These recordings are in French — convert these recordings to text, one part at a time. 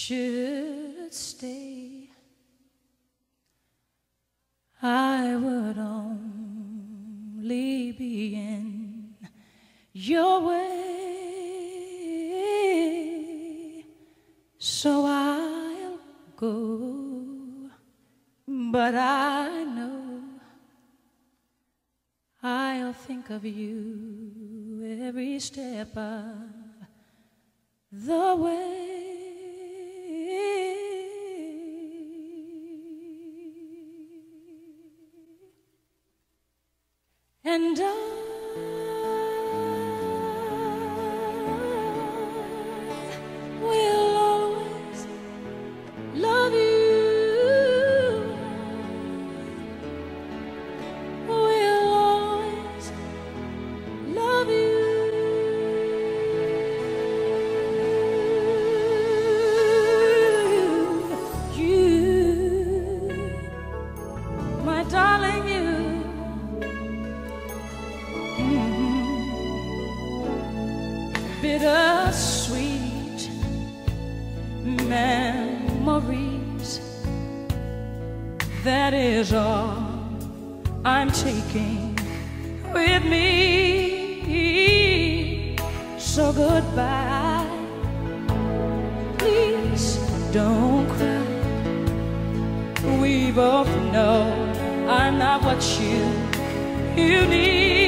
should stay, I would only be in your way. So I'll go, but I know I'll think of you every step of the way. And I will always love you. Will always love you. My darling, you. Bittersweet memories, that is all I'm taking with me. So goodbye, please don't cry. We both know I'm not what you need.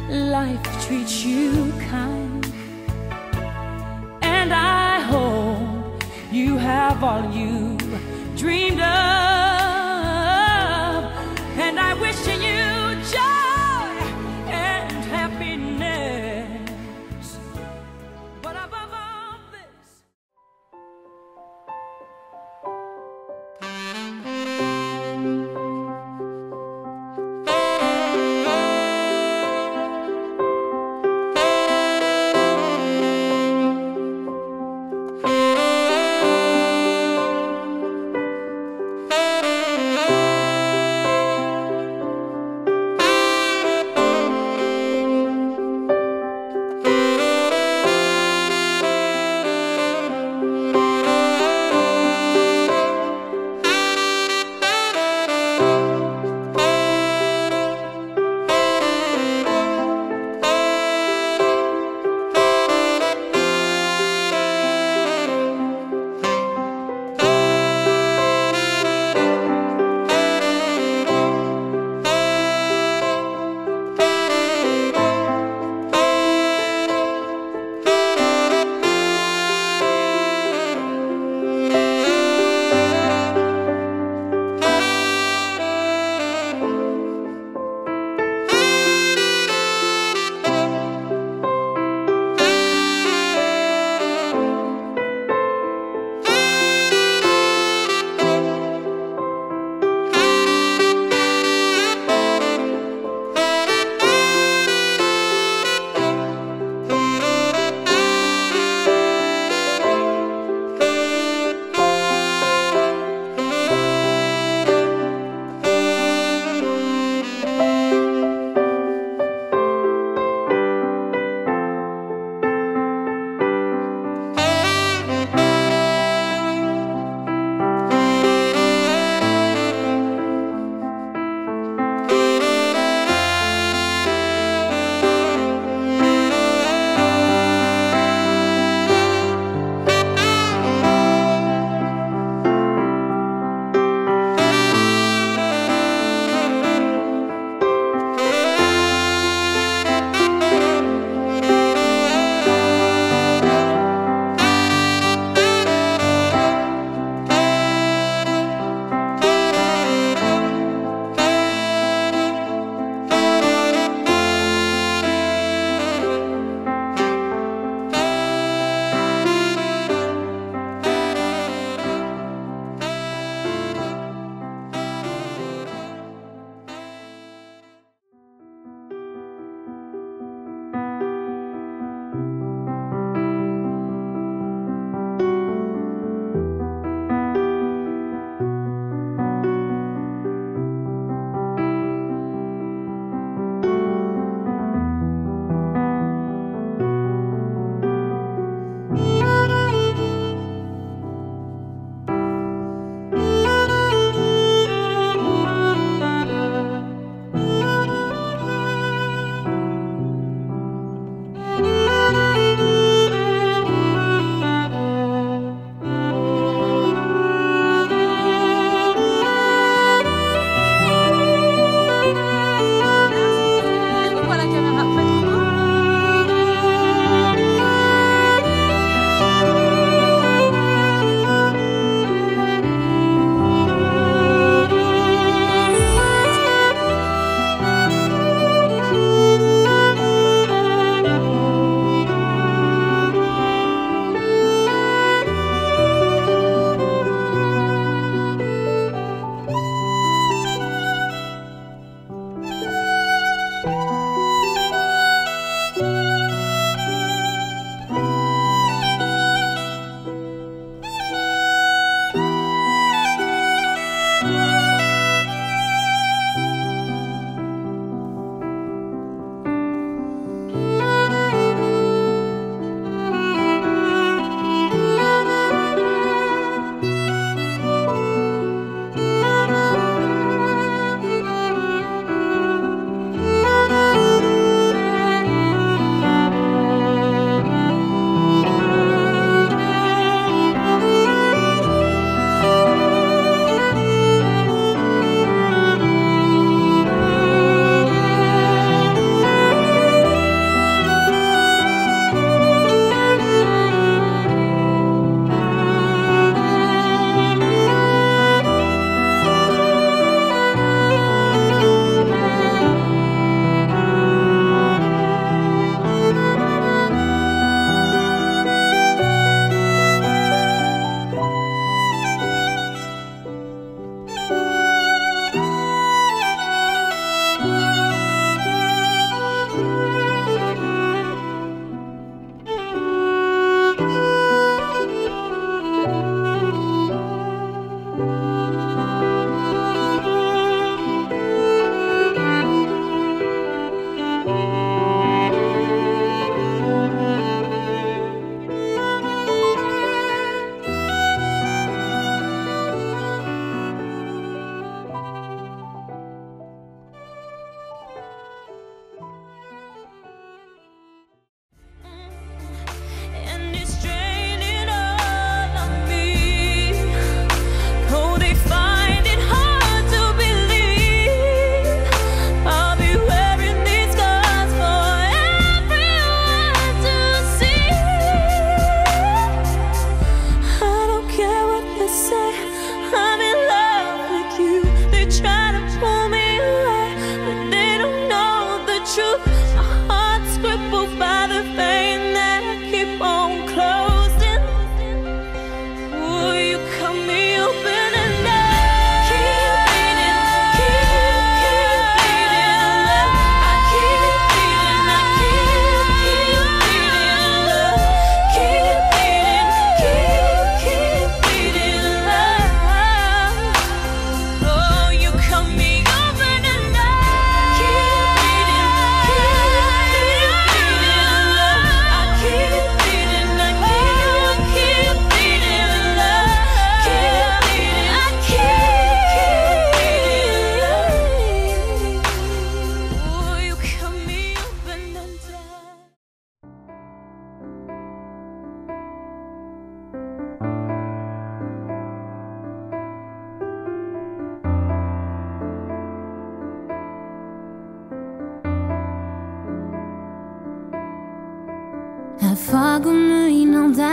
Life treats you kind, and I hope you have all you dreamed of, and I wish you joy and happiness, but above all this,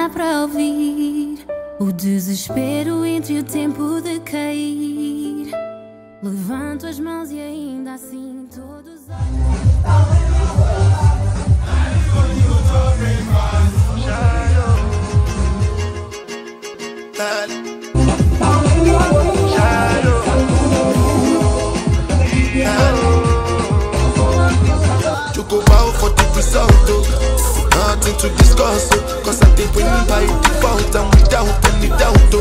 dá pra ouvir o desespero entre o tempo de cair. Levanto as mãos e ainda assim todos to go out for the result, nothing to discuss, cause I think we need by default and without any doubt,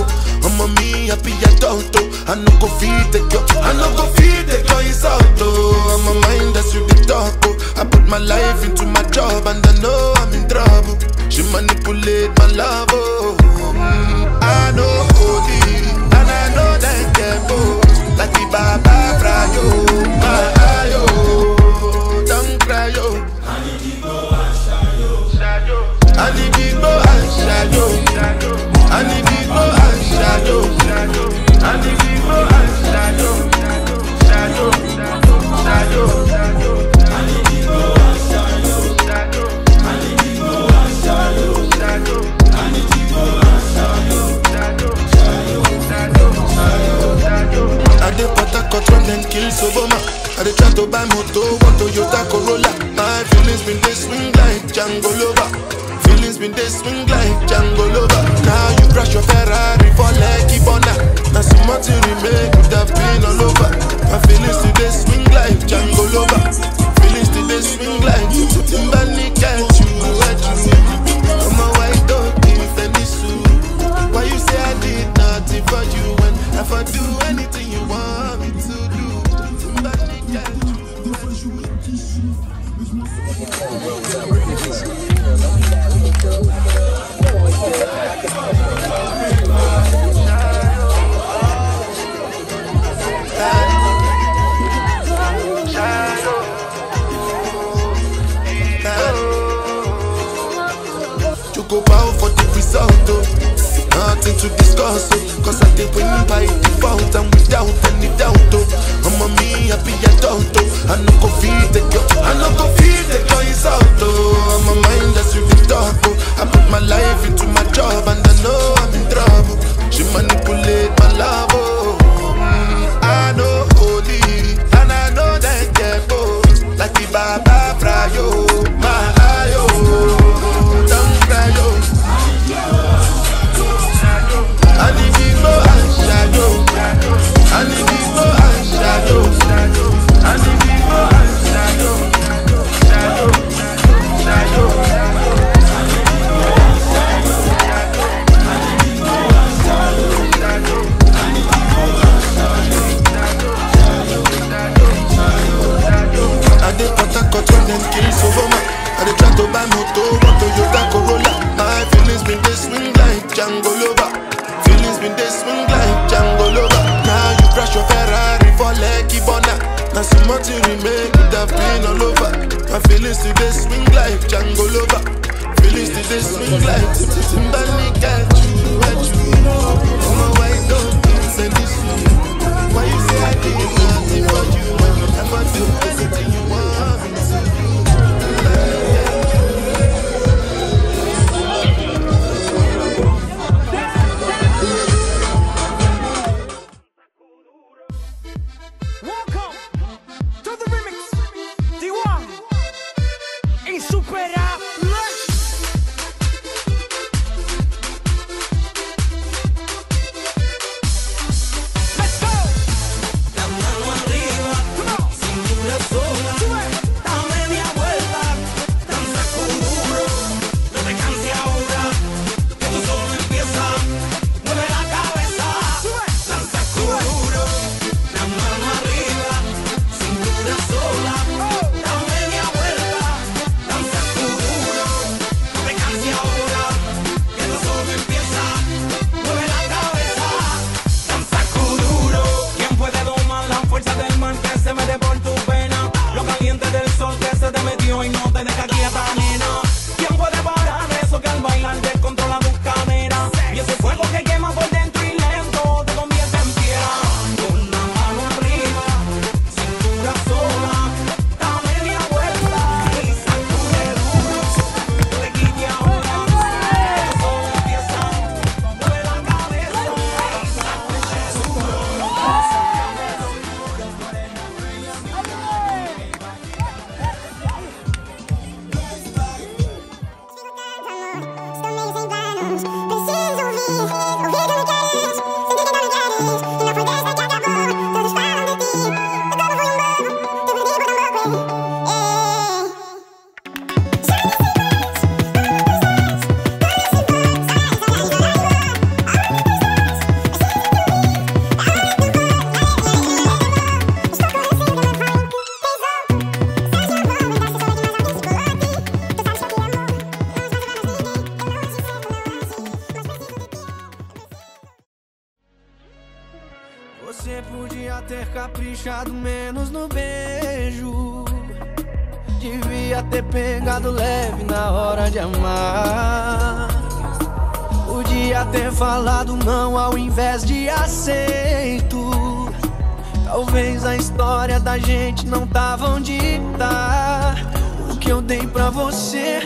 I'm a me happy adult, I no go feed the girl, I no go feed the girl insult, I'm a mind that's you the talk, I put my life into my job and I know I'm in trouble, she manipulate my love, I know holy, and I know that get both, like the Baba Frayo, my ayo. Don't cry, yo. I need to go and shadow. I need to go and shadow. I need to go and shadow. I need to go and shadow. Shadow, shadow, shadow. I need to go and shadow. I need to go and shadow. I need to go and shadow. Shadow. I did put a cut when then kill Soboma. I dey try to buy moto, one Toyota Corolla. My feelings been they swing like Django Lover. Feelings been they swing like Django Lover. Now you crash your Ferrari for Lucky Bona. Now some money remain could have been all over. My feelings today swing like Django Lover. Feelings today swing like Timbani get you, what you. I'm a white dog in Fenisu. Why you say I did nothing for you when if I do anything you want me to do? To go bow for the result, nothing to discuss, cause I think we need by default and without any doubt, I'm a me happy adult, I no go feed the girl, I no go feed the girl insult, I'm a mind that's you the talk, I put my life into my job and I know I'm in trouble, she manipulate my love, I know holy, and I know that get both, like the Baba Frayo, my ayo, don't cry yo. I need to go and shadow. I need to go and shadow. I need to go and shadow. Shadow, shadow, I did put a cut when them kill Soboma. I did try to buy moto, one Toyota Corolla. My feelings been they swing like Django Lover. Feelings been they swing like Django Lover. Now you crash your Ferrari for Lucky Bona. Now some money remain could have been all over. My feelings today swing like Django Lover. Feelings today swing like Timbani get you, what you. I'm a white dog, say this. Why you say I did nothing for you when you never do anything you want me to do? Welcome to the remix, D1, insuperable. Você podia ter caprichado menos no beijo, devia ter pegado leve na hora de amar. Podia ter falado não ao invés de aceito. Talvez a história da gente não tava onde tá. O que eu dei pra você,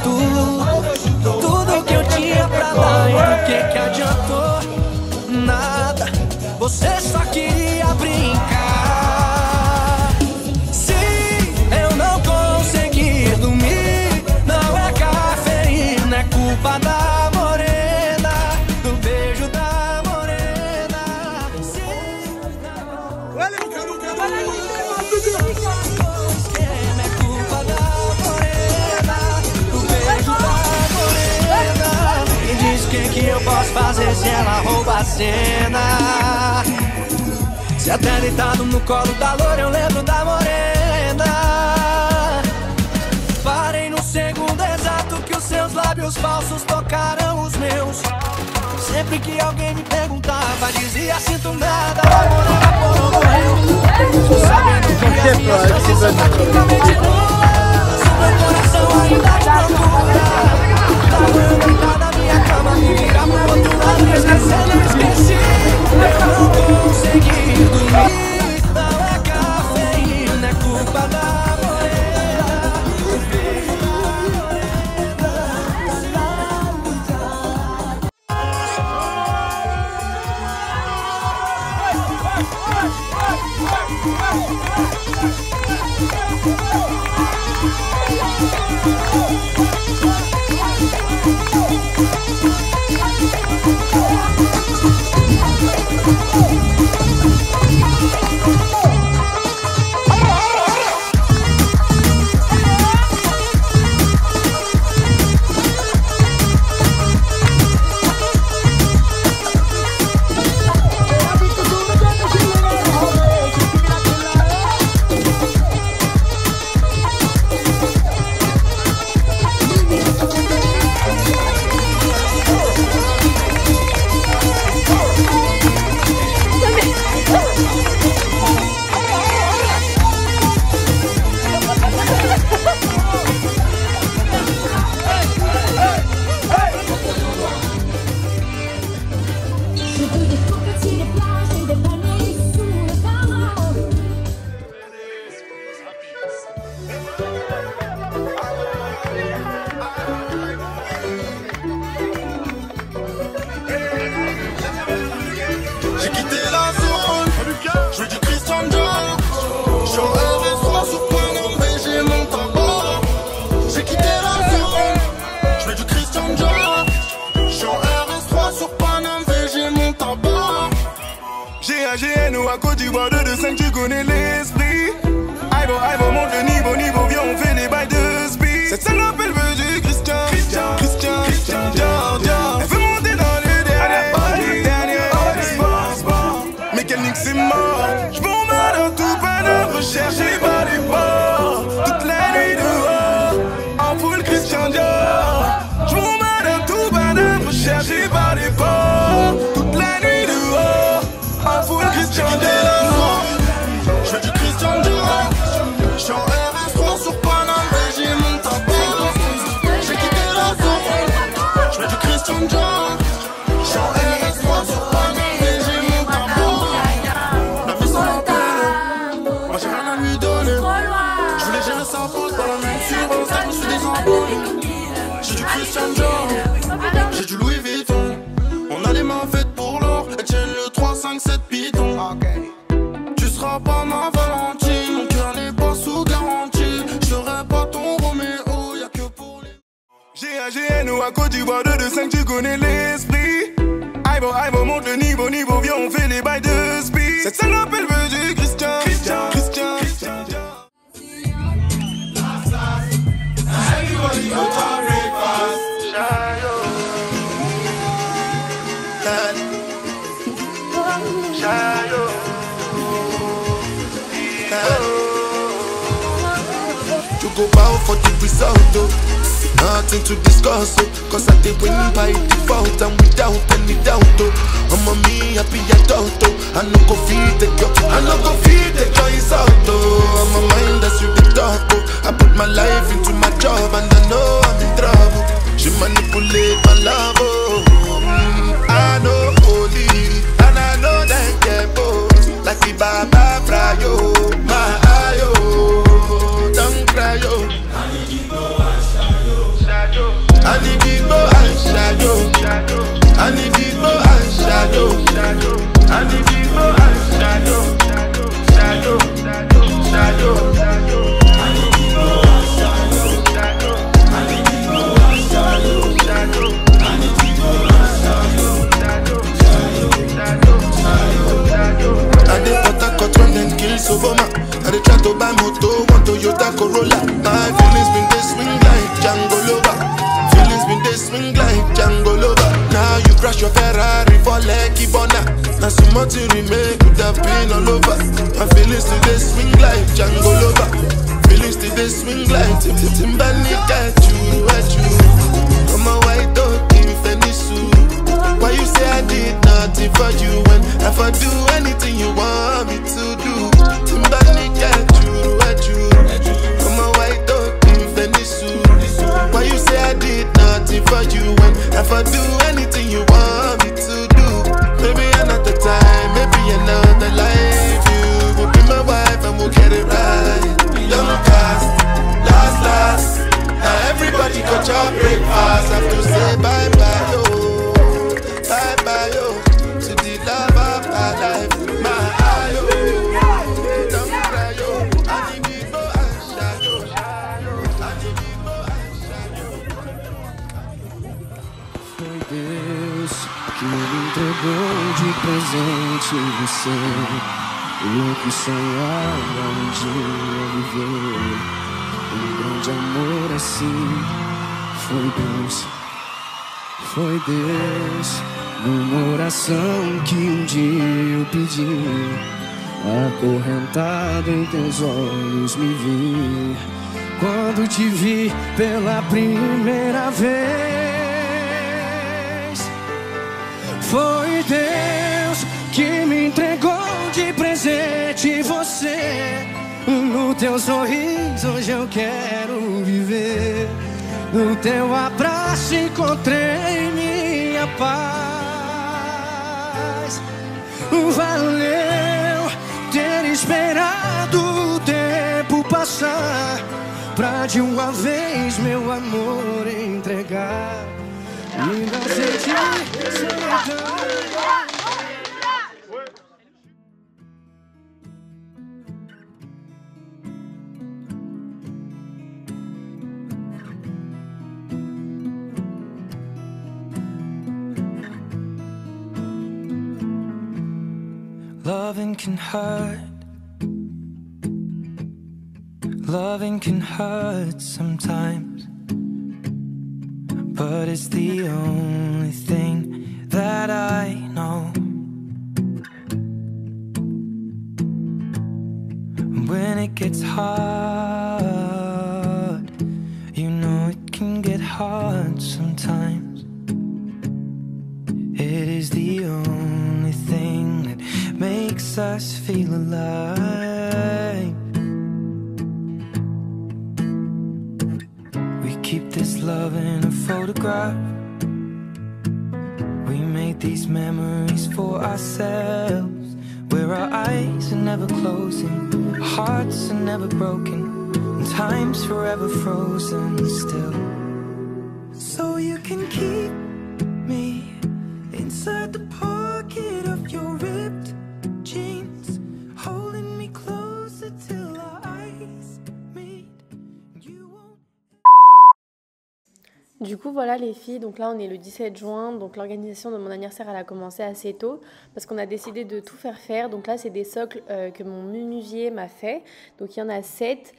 tudo que eu tinha pra dar, e do que adiantou? Nada, você só queria brincar. Sim, eu não consegui dormir. Não é cafeína, é culpa da morena, do beijo da morena. Sim, é culpa da morena, do beijo da morena. Me diz o que eu posso fazer se ela rouba a cena. Se até deitado no colo da loura eu lembro da morena. Parei no segundo exato que os seus lábios falsos tocaram os meus. Sempre que alguém me perguntava, dizia sinto nada, a morena por morreu. Sabendo que as minhas chances são praticamente nulas, meu coração ainda te procura. Tava eu deitado na minha cama, me virar pro outro lado e esquecer, não esqueci. Eu não consegui dormir. Não é cafeína, é culpa da morena, o beijo da à Côte d'Ivoire, 2 de 5, tu connais l'esprit. Ivo, monte le niveau, viens, on fait les bails de speed. Cette seule appelle veut du Christian, elle veut monter dans le dernier sport. Mais quel nique c'est mort. J'bombarde dans tout Paname, recherché par les ports. Toute la nuit dehors, en full Christian Dior. J'bombarde dans tout Paname, recherché par les ports. Toute la nuit dehors, en full Christian Dior. Je veux du Christian Dior. J'suis en RS3 sur Paname et j'ai mon tabac. J'ai quitté la zone. Je veux du Christian Dior. J'suis en RS3 sur Paname et j'ai mon tabac. La vie sans l'appel, moi j'ai rien à lui donner. Je voulais gérer sa pause par la nuit sur Insta, je suis des embrouilles. J'ai du Christian Dior, j'ai du Louis Vuitton. On a tu connais l'esprit. Aïe, monte le niveau, viens, on fait les bails de speed. Cette salope, elle veut du Christian. Everybody go to breakfast. You go bow for the result, oh. Nothing to discuss, oh. Cause I did win by default and without any doubt, oh. I'm a me happy adult, oh. I no go feed the girl, I no go feed the choice out, oh. I'm a mind that's with the talk, oh. I put my life into my job and I know I'm in trouble. She manipulate my love, oh. I know holy and I know that get both. Like the Baba Frayo, my ayo, don't cry, yo. I need big boy and shadow. I need big boy and shadow. I need big boy and shadow. I need big boy and shadow. Shadow. I need big boy and shadow. I need big boy and shadow. I need big boy and shadow. I dey put a cut when them kill Soboma. I dey try to buy moto, one Toyota Corolla. My feelings been they swing like Django Lover. Feelings been they swing like Django Lover. Now you crash your Ferrari for Lucky Bona. Now so much you remain could have been all over. My feelings still they swing like Django Lover. Feelings still they swing like Timbani got you, at you. I'm a white dog, if any suit. Why you say I did nothing for you when if I do anything you want me to do? Timbani got you, at you. I'm a white dog, if any suit. Why you say I did nothing for you when if I do anything you want me to do? Maybe another time, maybe another life. You will be my wife and we'll get it right. Young cast, last. Now everybody got your breakfast. Have to say bye-bye, yo. Bye-bye, yo. To the love of my life. My eye, yo. Don't cry, yo. I need big boy and shadow. I need big boy and shadow. Foi Deus que me entregou de presente você. Eu que sonhava dia viver grande amor assim. Foi Deus numa oração que dia eu pedi. Acorrentado em teus olhos me vi. Quando te vi pela primeira vez. Foi Deus que me entregou de presente você. No teu sorriso hoje eu quero viver. No teu abraço encontrei minha paz. Valeu ter esperado o tempo passar pra de uma vez meu amor entregar. E não sentir solidão. Loving can hurt. Loving can hurt sometimes, but it's the only thing that I know. When it gets hard, you know it can get hard sometimes. It is the only thing that makes us feel alive. We keep this love in a photograph. We made these memories for ourselves, where our eyes are never closing, our hearts are never broken, and time's forever frozen still. So you can keep me inside the pocket of your ripped jeans, holding me closer till our eyes meet. You won't... Du coup voilà les filles, donc là on est le 17 juin, donc l'organisation de mon anniversaire elle a commencé assez tôt parce qu'on a décidé de tout faire. Donc là c'est des socles que mon menuisier m'a fait, donc il y en a 7,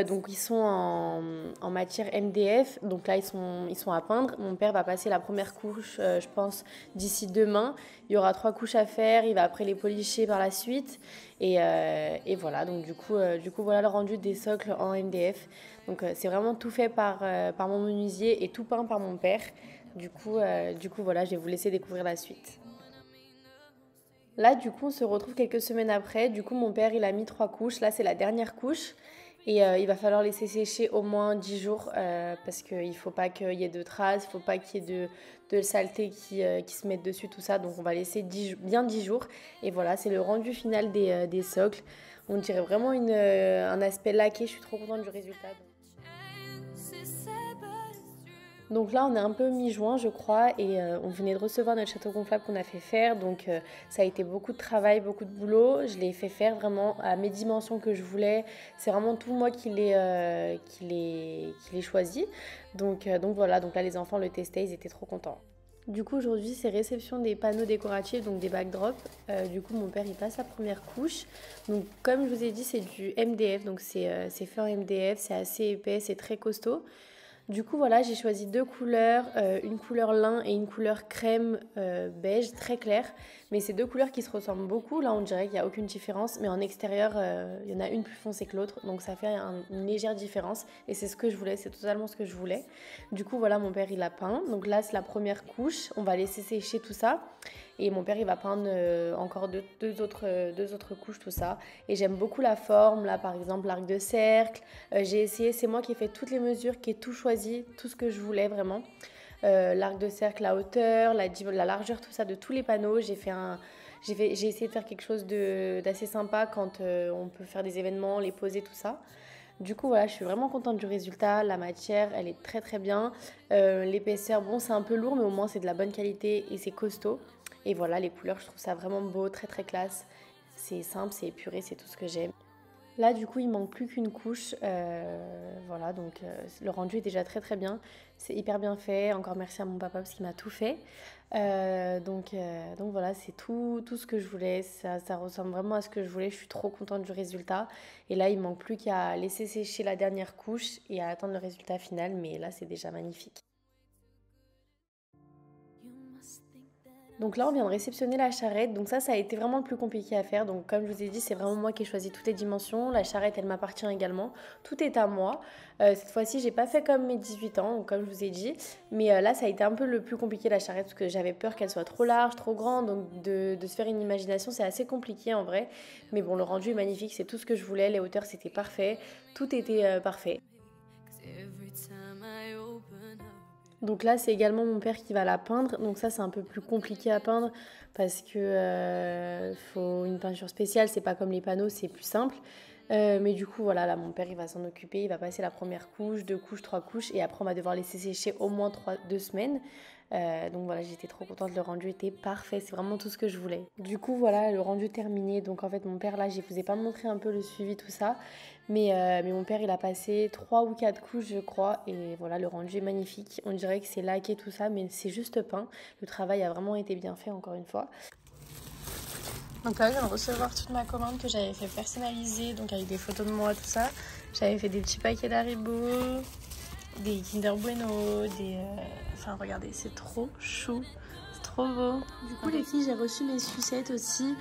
donc ils sont en matière MDF, donc là ils sont à peindre. Mon père va passer la première couche je pense d'ici demain, il y aura 3 couches à faire, il va après les polisher par la suite et voilà, donc du coup voilà le rendu des socles en MDF. Donc c'est vraiment tout fait par mon menuisier et tout peint par mon père. Du coup voilà, je vais vous laisser découvrir la suite. Là du coup on se retrouve quelques semaines après. Du coup mon père il a mis 3 couches. Là c'est la dernière couche. Et il va falloir laisser sécher au moins 10 jours parce qu'il ne faut pas qu'il y ait de traces, il ne faut pas qu'il y ait de saleté qui se mette dessus, tout ça. Donc on va laisser bien 10 jours. Et voilà, c'est le rendu final des socles. On dirait vraiment un aspect laqué. Je suis trop contente du résultat. Donc là, on est un peu mi-juin, je crois, et on venait de recevoir notre château gonflable qu'on a fait faire. Donc ça a été beaucoup de travail, beaucoup de boulot. Je l'ai fait faire vraiment à mes dimensions que je voulais. C'est vraiment tout moi qui l'ai choisi. Donc voilà, donc là les enfants le testaient, ils étaient trop contents. Du coup aujourd'hui c'est réception des panneaux décoratifs, donc des backdrops. Du coup mon père il passe la première couche. Donc comme je vous ai dit c'est du MDF, donc c'est fait en MDF, c'est assez épais, c'est très costaud. Du coup voilà, j'ai choisi 2 couleurs, une couleur lin et une couleur crème beige très claire. Mais c'est 2 couleurs qui se ressemblent beaucoup, là on dirait qu'il n'y a aucune différence. Mais en extérieur, il y en a une plus foncée que l'autre, donc ça fait une légère différence. Et c'est ce que je voulais, c'est totalement ce que je voulais. Du coup voilà, mon père il a peint. Donc là c'est la première couche, on va laisser sécher tout ça. Et mon père il va peindre encore deux autres couches, tout ça. Et j'aime beaucoup la forme, là par exemple l'arc de cercle. J'ai essayé, c'est moi qui ai fait toutes les mesures, qui ai tout choisi, tout ce que je voulais vraiment. L'arc de cercle, la hauteur, la largeur, tout ça de tous les panneaux. J'ai essayé de faire quelque chose d'assez sympa quand on peut faire des événements, les poser, tout ça. Du coup voilà, je suis vraiment contente du résultat. La matière elle est très très bien. L'épaisseur, bon c'est un peu lourd mais au moins c'est de la bonne qualité et c'est costaud. Et voilà, les couleurs, je trouve ça vraiment beau, très très classe. C'est simple, c'est épuré, c'est tout ce que j'aime. Là, du coup, il manque plus qu'une couche. Voilà, donc le rendu est déjà très très bien. C'est hyper bien fait. Encore merci à mon papa parce qu'il m'a tout fait. Donc voilà, c'est tout ce que je voulais. Ça ressemble vraiment à ce que je voulais. Je suis trop contente du résultat. Et là, il manque plus qu'à laisser sécher la dernière couche et à attendre le résultat final. Mais là, c'est déjà magnifique. Donc là on vient de réceptionner la charrette, donc ça a été vraiment le plus compliqué à faire. Donc comme je vous ai dit, c'est vraiment moi qui ai choisi toutes les dimensions. La charrette elle m'appartient également, tout est à moi. Cette fois-ci j'ai pas fait comme mes 18 ans, donc comme je vous ai dit. Mais là ça a été un peu le plus compliqué la charrette parce que j'avais peur qu'elle soit trop large, trop grande. Donc de se faire une imagination c'est assez compliqué en vrai. Mais bon, le rendu est magnifique, c'est tout ce que je voulais, les hauteurs c'était parfait, tout était parfait. Donc là c'est également mon père qui va la peindre, donc ça c'est un peu plus compliqué à peindre parce que faut une peinture spéciale, c'est pas comme les panneaux, c'est plus simple. Mais du coup voilà, là mon père il va s'en occuper, il va passer la première couche, 2 couches, 3 couches et après on va devoir laisser sécher au moins 2 semaines. Donc voilà, j'étais trop contente, le rendu était parfait, c'est vraiment tout ce que je voulais. Du coup voilà, le rendu terminé, donc en fait mon père là, je vous ai pas montré un peu le suivi tout ça, mais mon père il a passé 3 ou 4 couches je crois, et voilà, le rendu est magnifique. On dirait que c'est laqué tout ça, mais c'est juste peint, le travail a vraiment été bien fait encore une fois. Donc là je viens de recevoir toute ma commande que j'avais fait personnaliser, donc avec des photos de moi tout ça. J'avais fait des petits paquets d'Haribo, des Kinder Bueno, enfin regardez, c'est trop chou, c'est trop beau. Du coup les filles, j'ai reçu mes sucettes aussi.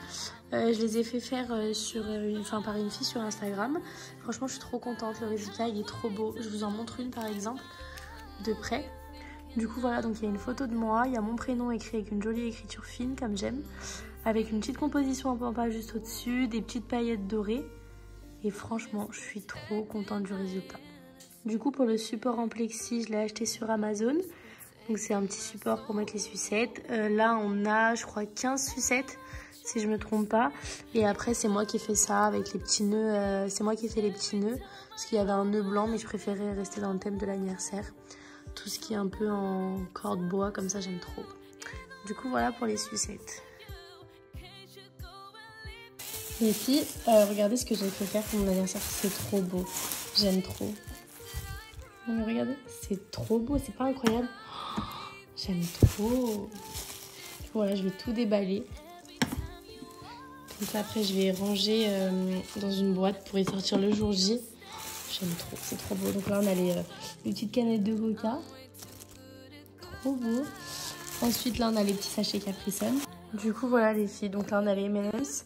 Je les ai fait faire par une fille sur Instagram. Franchement je suis trop contente, le résultat il est trop beau. Je vous en montre une par exemple de près. Du coup voilà, donc il y a une photo de moi, il y a mon prénom écrit avec une jolie écriture fine comme j'aime, avec une petite composition en pampa juste au-dessus, des petites paillettes dorées. Et franchement je suis trop contente du résultat. Du coup pour le support en plexi, je l'ai acheté sur Amazon. Donc c'est un petit support pour mettre les sucettes. Là on a je crois 15 sucettes si je me trompe pas. Et après c'est moi qui ai fait ça avec les petits nœuds. C'est moi qui ai fait les petits nœuds. Parce qu'il y avait un nœud blanc mais je préférais rester dans le thème de l'anniversaire. Tout ce qui est un peu en corde bois comme ça j'aime trop. Du coup voilà pour les sucettes. Les filles, regardez ce que j'ai fait faire pour mon anniversaire. C'est trop beau. J'aime trop. Regardez, c'est trop beau, c'est pas incroyable? J'aime trop. Voilà, je vais tout déballer. Donc après, je vais ranger dans une boîte pour y sortir le jour J. J'aime trop, c'est trop beau. Donc là, on a les petites canettes de coca. Trop beau. Ensuite, là, on a les petits sachets Capri Sun. Du coup, voilà les filles. Donc là, on a les M&M's,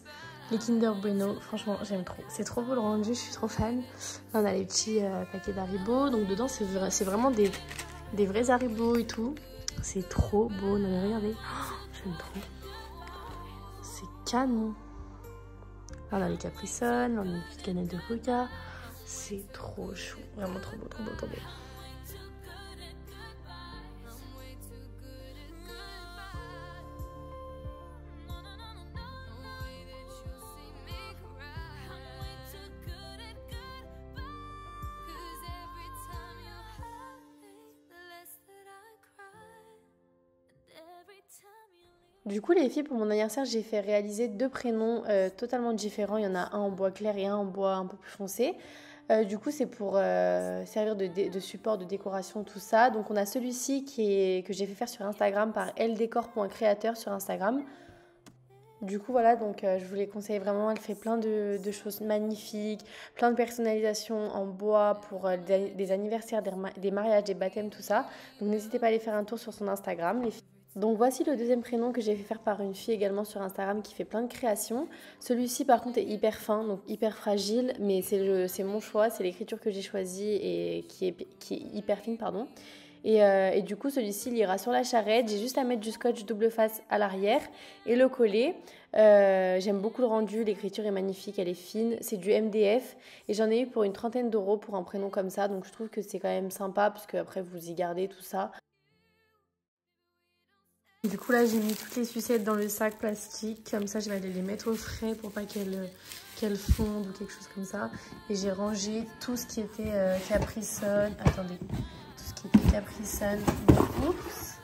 les Kinder Bueno. Franchement, j'aime trop. C'est trop beau le rendu, je suis trop fan. Là, on a les petits paquets d'Haribo. Donc dedans, c'est vraiment des vrais Haribo et tout. C'est trop beau. Non, mais regardez. Oh, j'aime trop. C'est canon. Là, on a les Capri Sun. Là, on a une petite canette de coca. C'est trop chou. Vraiment trop beau, trop beau, trop beau. Du coup les filles, pour mon anniversaire, j'ai fait réaliser 2 prénoms totalement différents. Il y en a un en bois clair et un en bois un peu plus foncé. Du coup c'est pour servir de support de décoration, tout ça. Donc on a celui-ci que j'ai fait faire sur Instagram par eldécor.createur sur Instagram. Du coup voilà, donc je vous les conseille vraiment. Elle fait plein de choses magnifiques, plein de personnalisation en bois pour des anniversaires, des mariages, des baptêmes, tout ça. Donc n'hésitez pas à aller faire un tour sur son Instagram les filles. Donc voici le deuxième prénom que j'ai fait faire par une fille également sur Instagram qui fait plein de créations. Celui-ci par contre est hyper fin, donc hyper fragile, mais c'est mon choix, c'est l'écriture que j'ai choisie et qui est hyper fine, pardon. Et du coup celui-ci il ira sur la charrette, j'ai juste à mettre du scotch double face à l'arrière et le coller. J'aime beaucoup le rendu, l'écriture est magnifique, elle est fine, c'est du MDF et j'en ai eu pour une 30aine d'euros pour un prénom comme ça, donc je trouve que c'est quand même sympa parce que après vous y gardez tout ça. Du coup là j'ai mis toutes les sucettes dans le sac plastique, comme ça je vais aller les mettre au frais pour pas qu'elles fondent ou quelque chose comme ça. Et j'ai rangé tout ce qui était Capri Sun, attendez, tout ce qui était Capri Sun, oups.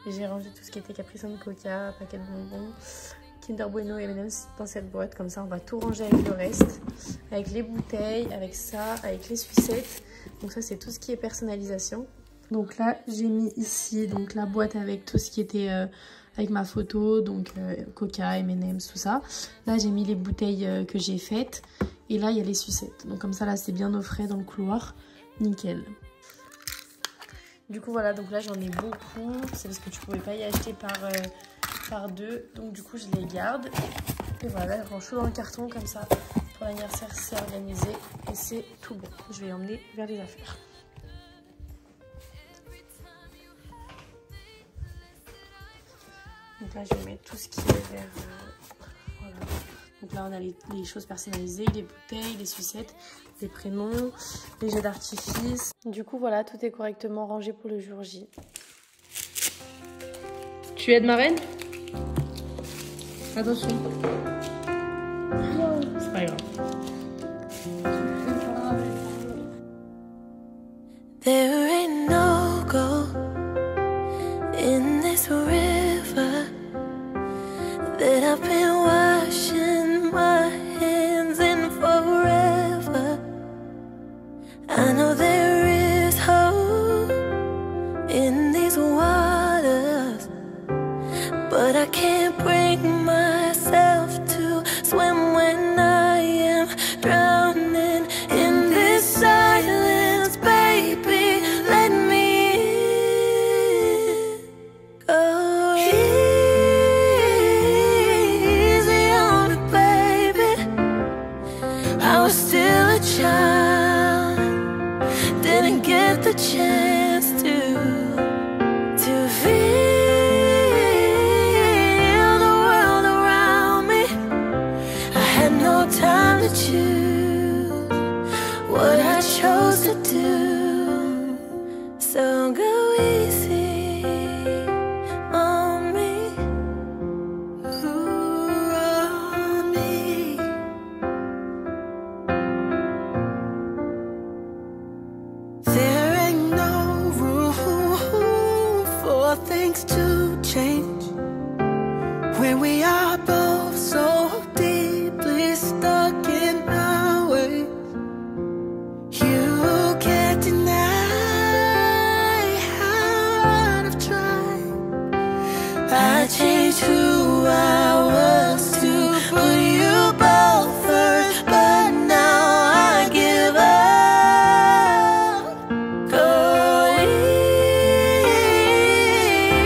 J'ai rangé tout ce qui était Capri Sun, Coca, paquet de bonbons, Kinder Bueno et M&M's dans cette boîte, comme ça on va tout ranger avec le reste, avec les bouteilles, avec ça, avec les sucettes. Donc ça c'est tout ce qui est personnalisation. Donc là, j'ai mis ici donc la boîte avec tout ce qui était avec ma photo, donc Coca, M&M's, tout ça. Là, j'ai mis les bouteilles que j'ai faites. Et là, il y a les sucettes. Donc comme ça, là, c'est bien au frais dans le couloir. Nickel. Du coup, voilà. Donc là, j'en ai beaucoup. C'est parce que tu pouvais pas y acheter par deux. Donc du coup, je les garde. Et voilà, je range tout dans le carton comme ça. Pour l'anniversaire, c'est organisé. Et c'est tout bon. Je vais l'emmener vers les affaires. Donc là, je vais mettre tout ce qui est vers... voilà. Donc là, on a les choses personnalisées, les bouteilles, les sucettes, les prénoms, les jets d'artifice. Du coup, voilà, tout est correctement rangé pour le jour J. Tu aides ma reine? Attention. C'est pas grave. There ain't no gold in this river that I've been washing my hands in forever. I know there is hope in these waters, but I can't bring myself to swim when I am drowning in this silence, baby. Let me in. Go easy on me, baby. I was still a child, didn't get the chance to feel the world around. I changed who I was to put you both first, but now I give up. Go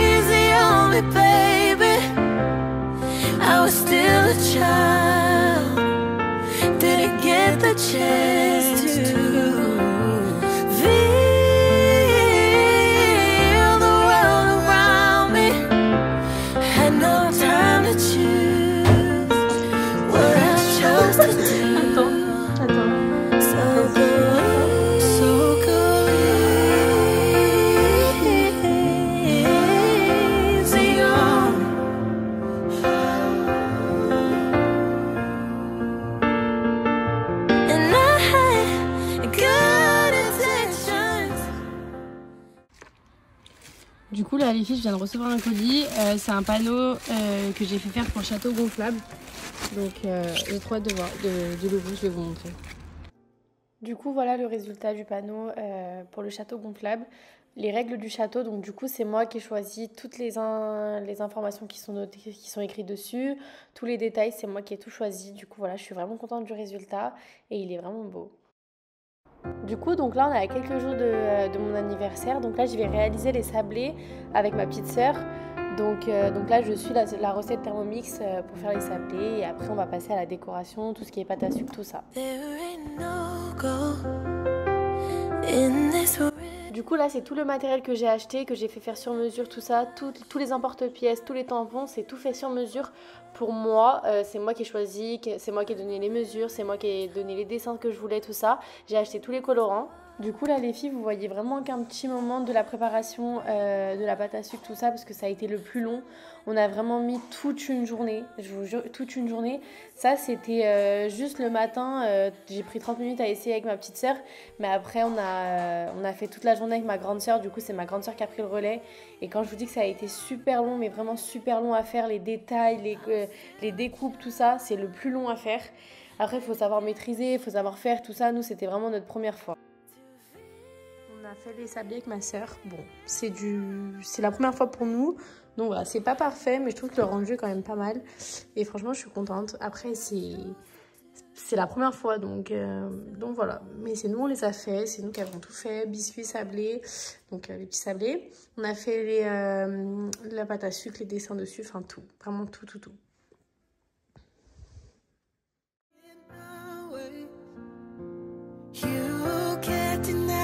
easy on me, baby. I was still a child, didn't get the chance to feel the world around me. Had no time to choose what I chose to do. So go easy on me. And I had good intentions. Du coup là les filles, je viens de recevoir un colis, c'est un panneau que j'ai fait faire pour le château gonflable. Donc j'ai trop hâte de voir, de l'ouvrir, je vais vous montrer. Du coup voilà le résultat du panneau pour le château gonflable. Les règles du château, donc du coup c'est moi qui ai choisi toutes les informations qui sont notées, qui sont écrites dessus. Tous les détails, c'est moi qui ai tout choisi. Du coup voilà, je suis vraiment contente du résultat et il est vraiment beau. Du coup, donc là, on est à quelques jours de mon anniversaire. Donc là, je vais réaliser les sablés avec ma petite sœur. Donc là, je suis la recette Thermomix pour faire les sablés. Et après, on va passer à la décoration, tout ce qui est pâte à sucre, tout ça. Du coup, là, c'est tout le matériel que j'ai acheté, que j'ai fait faire sur mesure, tout ça. Tous les emporte-pièces, tous les tampons, c'est tout fait sur mesure pour moi. C'est moi qui ai choisi, c'est moi qui ai donné les mesures, c'est moi qui ai donné les dessins que je voulais, tout ça. J'ai acheté tous les colorants. Du coup là les filles, vous voyez vraiment qu'un petit moment de la préparation de la pâte à sucre, tout ça, parce que ça a été le plus long. On a vraiment mis toute une journée, je vous jure, toute une journée. Ça c'était juste le matin, j'ai pris 30 minutes à essayer avec ma petite sœur. Mais après on a fait toute la journée avec ma grande sœur, du coup c'est ma grande sœur qui a pris le relais. Et quand je vous dis que ça a été super long, mais vraiment super long à faire, les détails, les découpes, tout ça, c'est le plus long à faire. Après il faut savoir maîtriser, il faut savoir faire tout ça, nous c'était vraiment notre première fois. On a fait les sablés avec ma sœur. Bon, c'est la première fois pour nous. Donc voilà, c'est pas parfait, mais je trouve que le rendu est quand même pas mal. Et franchement, je suis contente. Après, c'est la première fois, donc voilà. Mais c'est nous, on les a fait. C'est nous qui avons tout fait. Biscuits, sablés, donc les petits sablés. On a fait la pâte à sucre, les dessins dessus, enfin tout. Vraiment tout. You can't deny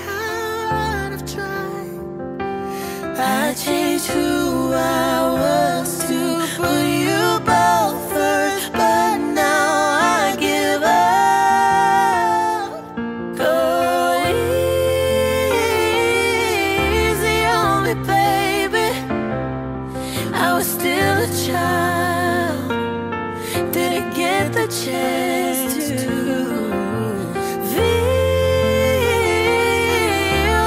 how I've tried. I changed who I was to put you both first, but now I give up. Go easy on me, baby. I was still a child, didn't get the chance to feel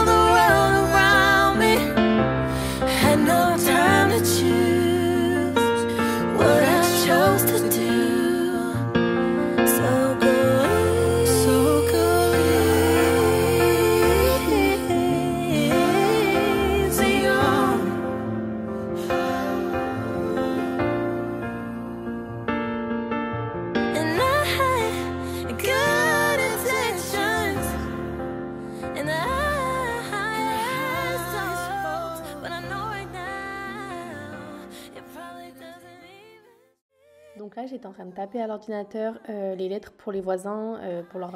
the world around me. Had no time to choose what I chose to do. So go easy on me. And I had good intentions, and I had some faults, but I know right now it probably doesn't even. Donc là, j'étais en train de taper à l'ordinateur les lettres pour les voisins, pour leur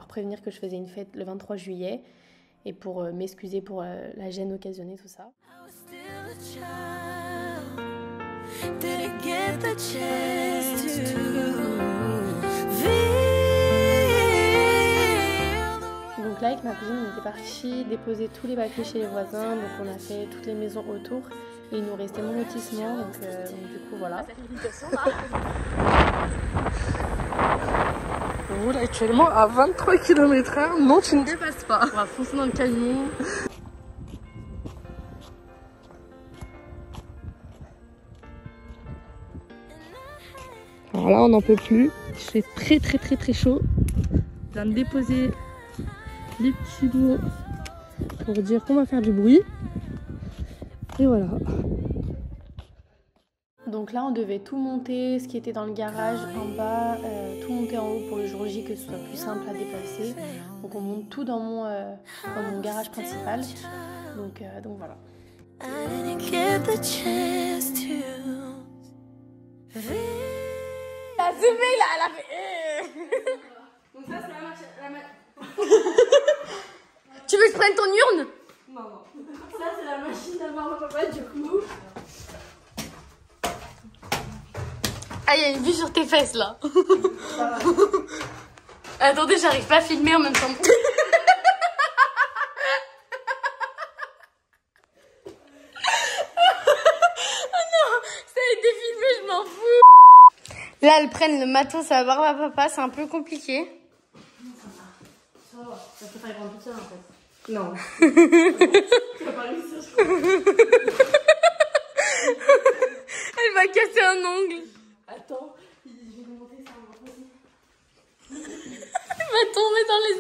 prévenir que je faisais une fête le 23 juillet et pour m'excuser pour la gêne occasionnée, tout ça. I was still a child, didn't get the chance to feel the world. Donc là, avec ma cousine, on était parti déposer tous les papiers chez les voisins, donc on a fait toutes les maisons autour et il nous restait mon lotissement, donc du coup voilà. On roule actuellement à 23 km/h. Non, tu ne dépasses pas. On va foncer dans le camion. Alors là, on n'en peut plus. Il fait très chaud. Je viens de déposer les petits mots pour dire qu'on va faire du bruit. Et voilà. Donc là on devait tout monter, ce qui était dans le garage en bas, tout monter en haut pour le jour J, que ce soit plus simple à déplacer. Donc on monte tout dans mon garage principal. Donc voilà. I didn't get the chance to. La zoomé là, elle a fait. Donc ça c'est la machine. Tu veux que je prenne ton urne? Non. Ça c'est la machine d'avoir mon papa du coup. Ah, il y a une vue sur tes fesses là. Attendez, j'arrive pas à filmer en même temps. Là, elles prennent le matos à barbe à papa, c'est un peu compliqué. Ça va, ça peut faire grand toute seule en fait. Non. Tu vas pas réussir, je crois. Elle va casser un ongle. Attends, je vais lui montrer ça. Elle va tomber dans les...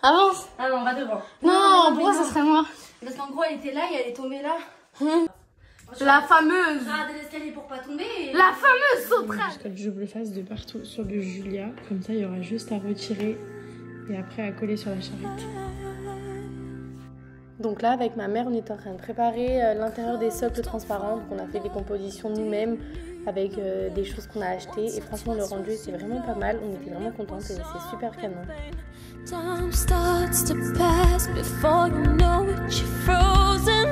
Avance. Ah non, on va devant. Non, pourquoi ça serait moi? Parce qu'en gros, elle était là et elle est tombée là. La fameuse. Regarde l'escalier pour pas tomber. Et... La fameuse sauterelle. Jusqu'à que je le fasse de partout sur le Julia. Comme ça, il y aura juste à retirer et après à coller sur la charrette. Donc là, avec ma mère, on est en train de préparer l'intérieur des socles transparents. Donc on a fait des compositions nous-mêmes avec des choses qu'on a achetées. Et franchement, le rendu, c'est vraiment pas mal. On était vraiment contents et c'est super canon. Time starts to pass before you know it, you're frozen.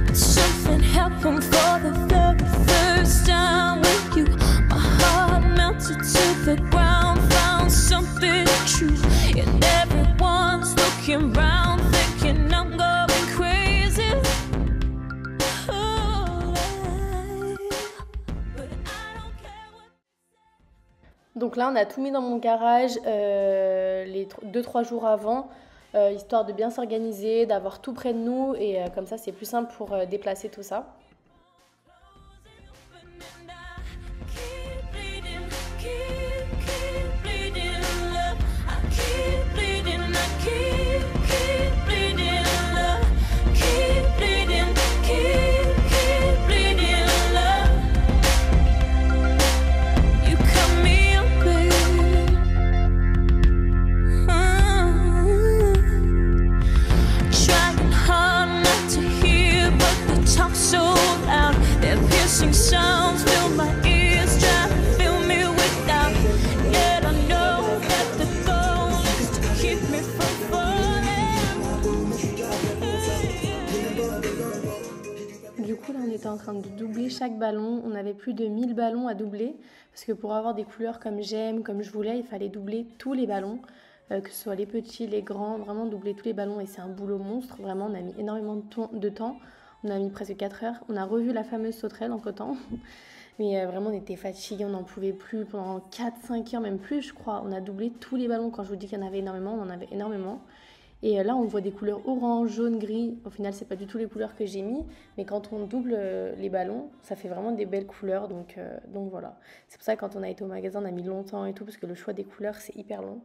But something happened for the very first time with you. My heart melted to the ground, found something true. And everyone's looking round, thinking I'm going crazy. Donc là, on a tout mis dans mon garage les 2-3 jours avant, histoire de bien s'organiser, d'avoir tout près de nous et comme ça, c'est plus simple pour déplacer tout ça. Sounds fill my ears, try to fill me with doubt. Yet I know that the goal is to keep me from falling. Du coup, là, on était en train de doubler chaque ballon. On avait plus de 1000 ballons à doubler parce que pour avoir des couleurs comme j'aime, comme je voulais, il fallait doubler tous les ballons, que ce soit les petits, les grands, vraiment doubler tous les ballons et c'est un boulot monstre. Vraiment, on a mis énormément de temps. On a mis presque 4 heures. On a revu la fameuse sauterelle entre temps. Mais vraiment, on était fatigués, on n'en pouvait plus. Pendant 4-5 heures, même plus, je crois. On a doublé tous les ballons. Quand je vous dis qu'il y en avait énormément, on en avait énormément. Et là, on voit des couleurs orange, jaune, gris. Au final, c'est pas du tout les couleurs que j'ai mis. Mais quand on double les ballons, ça fait vraiment des belles couleurs. Donc voilà. C'est pour ça que quand on a été au magasin, on a mis longtemps et tout. Parce que le choix des couleurs, c'est hyper long.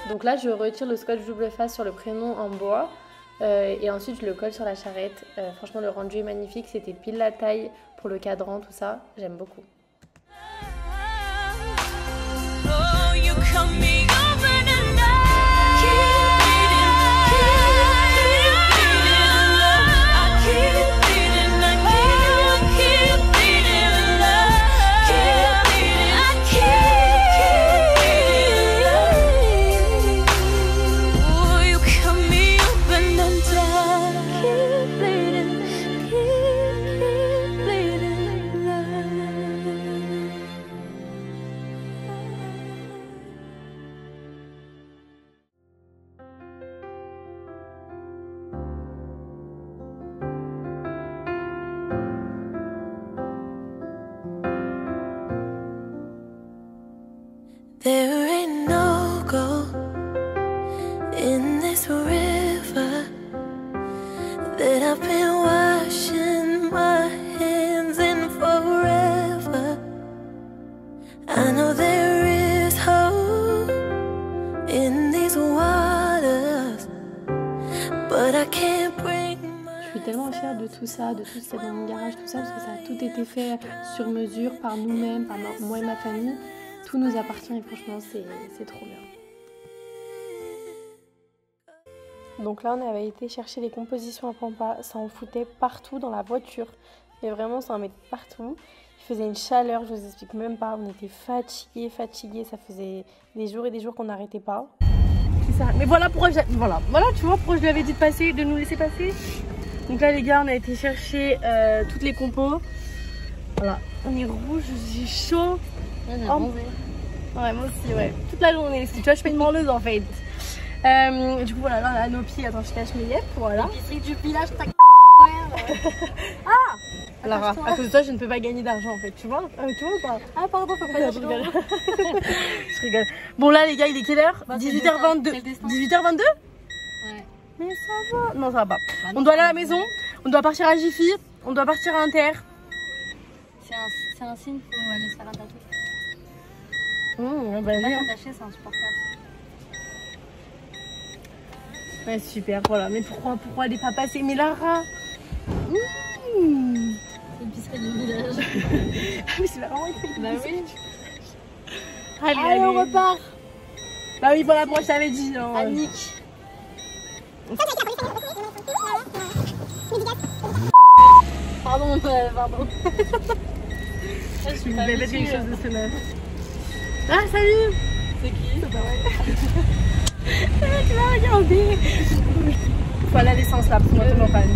Donc là, je retire le scotch double face sur le prénom en bois. Et ensuite, je le colle sur la charrette. Franchement, le rendu est magnifique. C'était pile la taille pour le cadran, tout ça. J'aime beaucoup. Oh, you come me over and There ain't no gold in this river that I've been washing my hands in forever. I know there is hope in these waters, but I can't bring my... Je suis tellement fière de tout ça, de tout ce qu'il y a dans mon garage, tout ça, parce que ça a tout été fait sur mesure par nous-mêmes, par moi et ma famille. Tout nous appartient et franchement c'est trop bien. Donc là on avait été chercher les compositions à Pampa, ça en foutait partout dans la voiture. Mais vraiment ça en met partout. Il faisait une chaleur, je vous explique même pas, on était fatigués, ça faisait des jours et des jours qu'on n'arrêtait pas. C'est ça. Mais voilà pourquoi voilà tu vois pourquoi je lui avais dit de passer, de nous laisser passer. Donc là les gars on a été chercher toutes les compos. Voilà, on est rouge, j'ai chaud. Ouais, moi aussi, ouais. Toute la journée, tu vois, je fais une morleuse en fait. Du coup, voilà, là, on a nos pieds. Attends, je cache mes yeux, voilà. L'épicerie du village, t'as Ah Lara, à cause de toi, je ne peux pas gagner d'argent en fait, tu vois ou pas? Ah, pardon, faut pas je rigole. Je rigole. Bon, là, les gars, il est quelle heure? 18h22. 18h22? Ouais. Mais ça va. Non, ça va pas. Bah, on doit aller à la maison, on doit partir à Jiffy, on doit partir à Inter. C'est un signe, faut aller se faire attaquer. Bah, attaché, c'est insupportable. Ouais, super, voilà. Mais pourquoi elle n'est pas passée? Mais Lara C'est l'épicerie du village. Mais c'est vraiment écrit. Bah oui. Allez, on repart. Bah oui, voilà, moi je t'avais dit. Hein. Annick. Pardon. Je vais mettre quelque chose de ce même. Ah, salut! C'est qui? C'est pas vrai. Tu vas regarder. Voilà l'essence là, pour moi, ton campagne.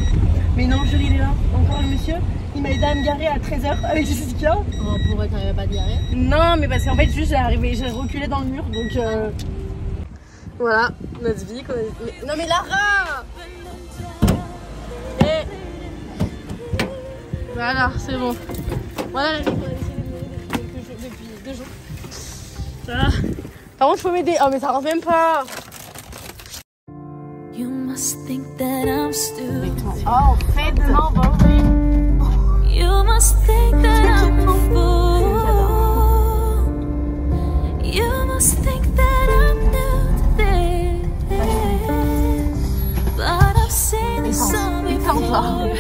Mais non, je il est là. Encore le monsieur, il m'a aidé à me garer à 13h avec Jessica. Oh, pourquoi t'arrivais pas à te garer? Non, mais parce qu'en fait, juste j'ai reculé dans le mur donc. Voilà, notre vie. Non, mais Lara! Voilà, c'est bon. Voilà la vie qu'on a décidé depuis 2 jours. Voilà. Par contre, il faut m'aider. Oh, mais ça rentre même pas. You must think that I'm stupid. Oh, fais de l'envol. You must think that I'm a fool. You must think that I'm new to this. But I've seen this song before.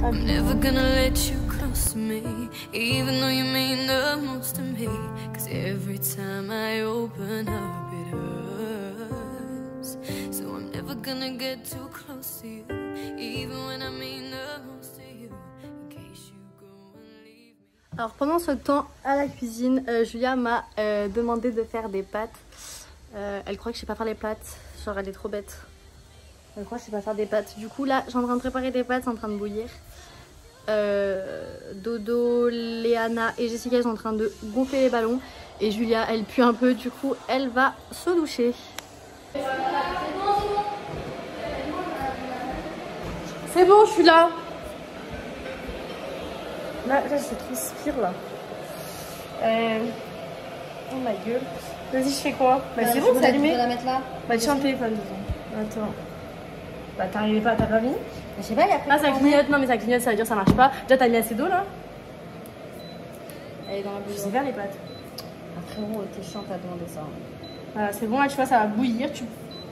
I'm never gonna let you close to me, even though you mean the most to me. Cause every time I open up it hurts. So I'm never gonna get too close to you, even when I mean the most to you. In case you go and leave me. Alors pendant ce temps à la cuisine, Julia m'a demandé de faire des pâtes. Elle croit que je sais pas faire les pâtes, genre elle est trop bête. Elle croit que je sais pas faire des pâtes. Du coup là, je suis en train de préparer des pâtes, c'est en train de bouillir. Dodo, Léana et Jessica sont en train de gonfler les ballons. Et Julia, elle pue un peu, du coup, elle va se doucher. C'est bon, je suis là. Là, je transpire là. Oh ma gueule. Vas-y, je fais quoi? Bah c'est bon, c'est allumé. Tu peux la mettre là. Bah tiens le téléphone dedans. Attends. Bah t'arrivais pas, t'as pas mis? Je sais pas, il y a Ah ça clignote, non mais ça clignote, ça veut dire ça marche pas. Déjà t'as mis assez d'eau là? Elle est dans la Je bouche. sais faire les pâtes. Ah frérot, t'es chiant, t'as demandé ça. Voilà, c'est bon, là tu vois, ça va bouillir. Tu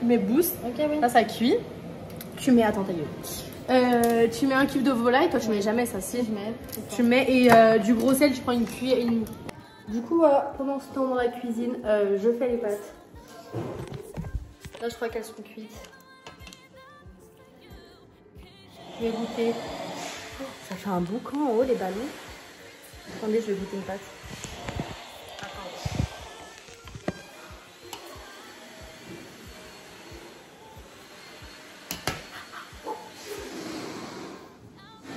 mets boost. Ok, oui. Là, ça cuit. Tu mets, attends, ta gueule. Tu mets un cube de volaille. Toi, tu mets jamais ça, si. Je mets. Tu mets et du gros sel, tu prends une cuillère. Du coup, pendant ce temps dans la cuisine, je fais les pâtes. Là, je crois qu'elles sont cuites. Je vais goûter. Ça fait un bon camp en haut, les ballons. Attendez, je vais goûter une pâte.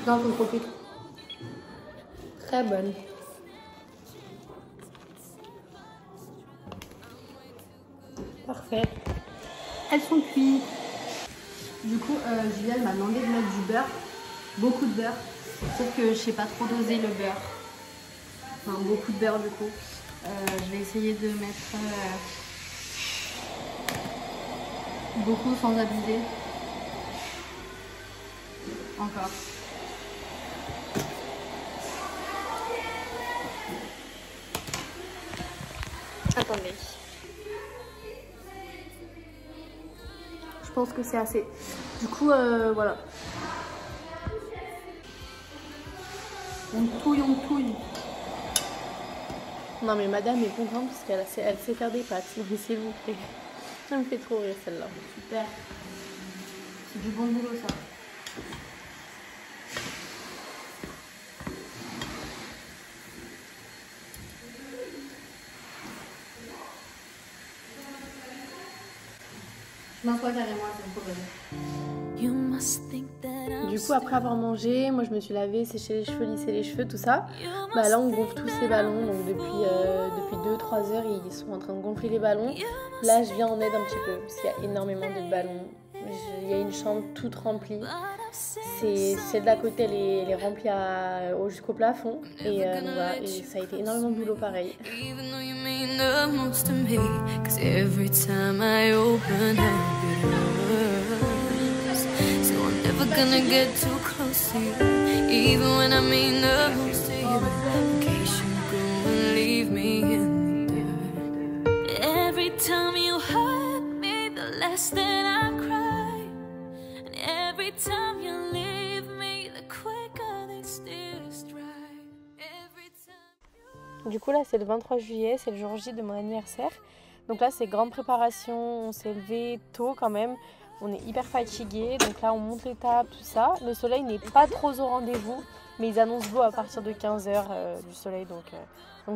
Non, j'en profite. Très bonne. Parfait. Elles sont cuites. Du coup, Juliette m'a demandé de mettre du beurre. Beaucoup de beurre. Sauf que je sais pas trop doser le beurre. Enfin, beaucoup de beurre du coup. Je vais essayer de mettre beaucoup sans abuser. Encore. Attendez. Je pense que c'est assez. Du coup, voilà. On touille. Non mais madame est contente parce qu'elle sait faire des pâtes. Mais s'il vous plaît. Ça me fait trop rire celle-là. Super. C'est du bon boulot ça. Je m'assois carrément, c'est un problème. Du coup, après avoir mangé, moi je me suis lavée, séché les cheveux, lissé les cheveux, tout ça. Bah là, on gonfle tous ces ballons. Donc depuis 2-3 heures, ils sont en train de gonfler les ballons. Là, je viens en aide un petit peu parce qu'il y a énormément de ballons. Il y a une chambre toute remplie. Celle d'à côté, elle est remplie jusqu'au plafond. Et voilà, et ça a été énormément de boulot pareil. Gonna get too close to you, even when I mean the most to you. In case you go and leave me in the dirt. Every time you hurt me, the less that I cry. And every time you leave me, the quicker this tears dry. Every time. Du coup là c'est le 23 juillet, c'est le jour J de mon anniversaire. Donc là c'est grande préparation, on s'est levé tôt quand même. On est hyper fatigué, donc là on monte l'étape, tout ça. Le soleil n'est pas trop au rendez-vous, mais ils annoncent beau à partir de 15h du soleil, donc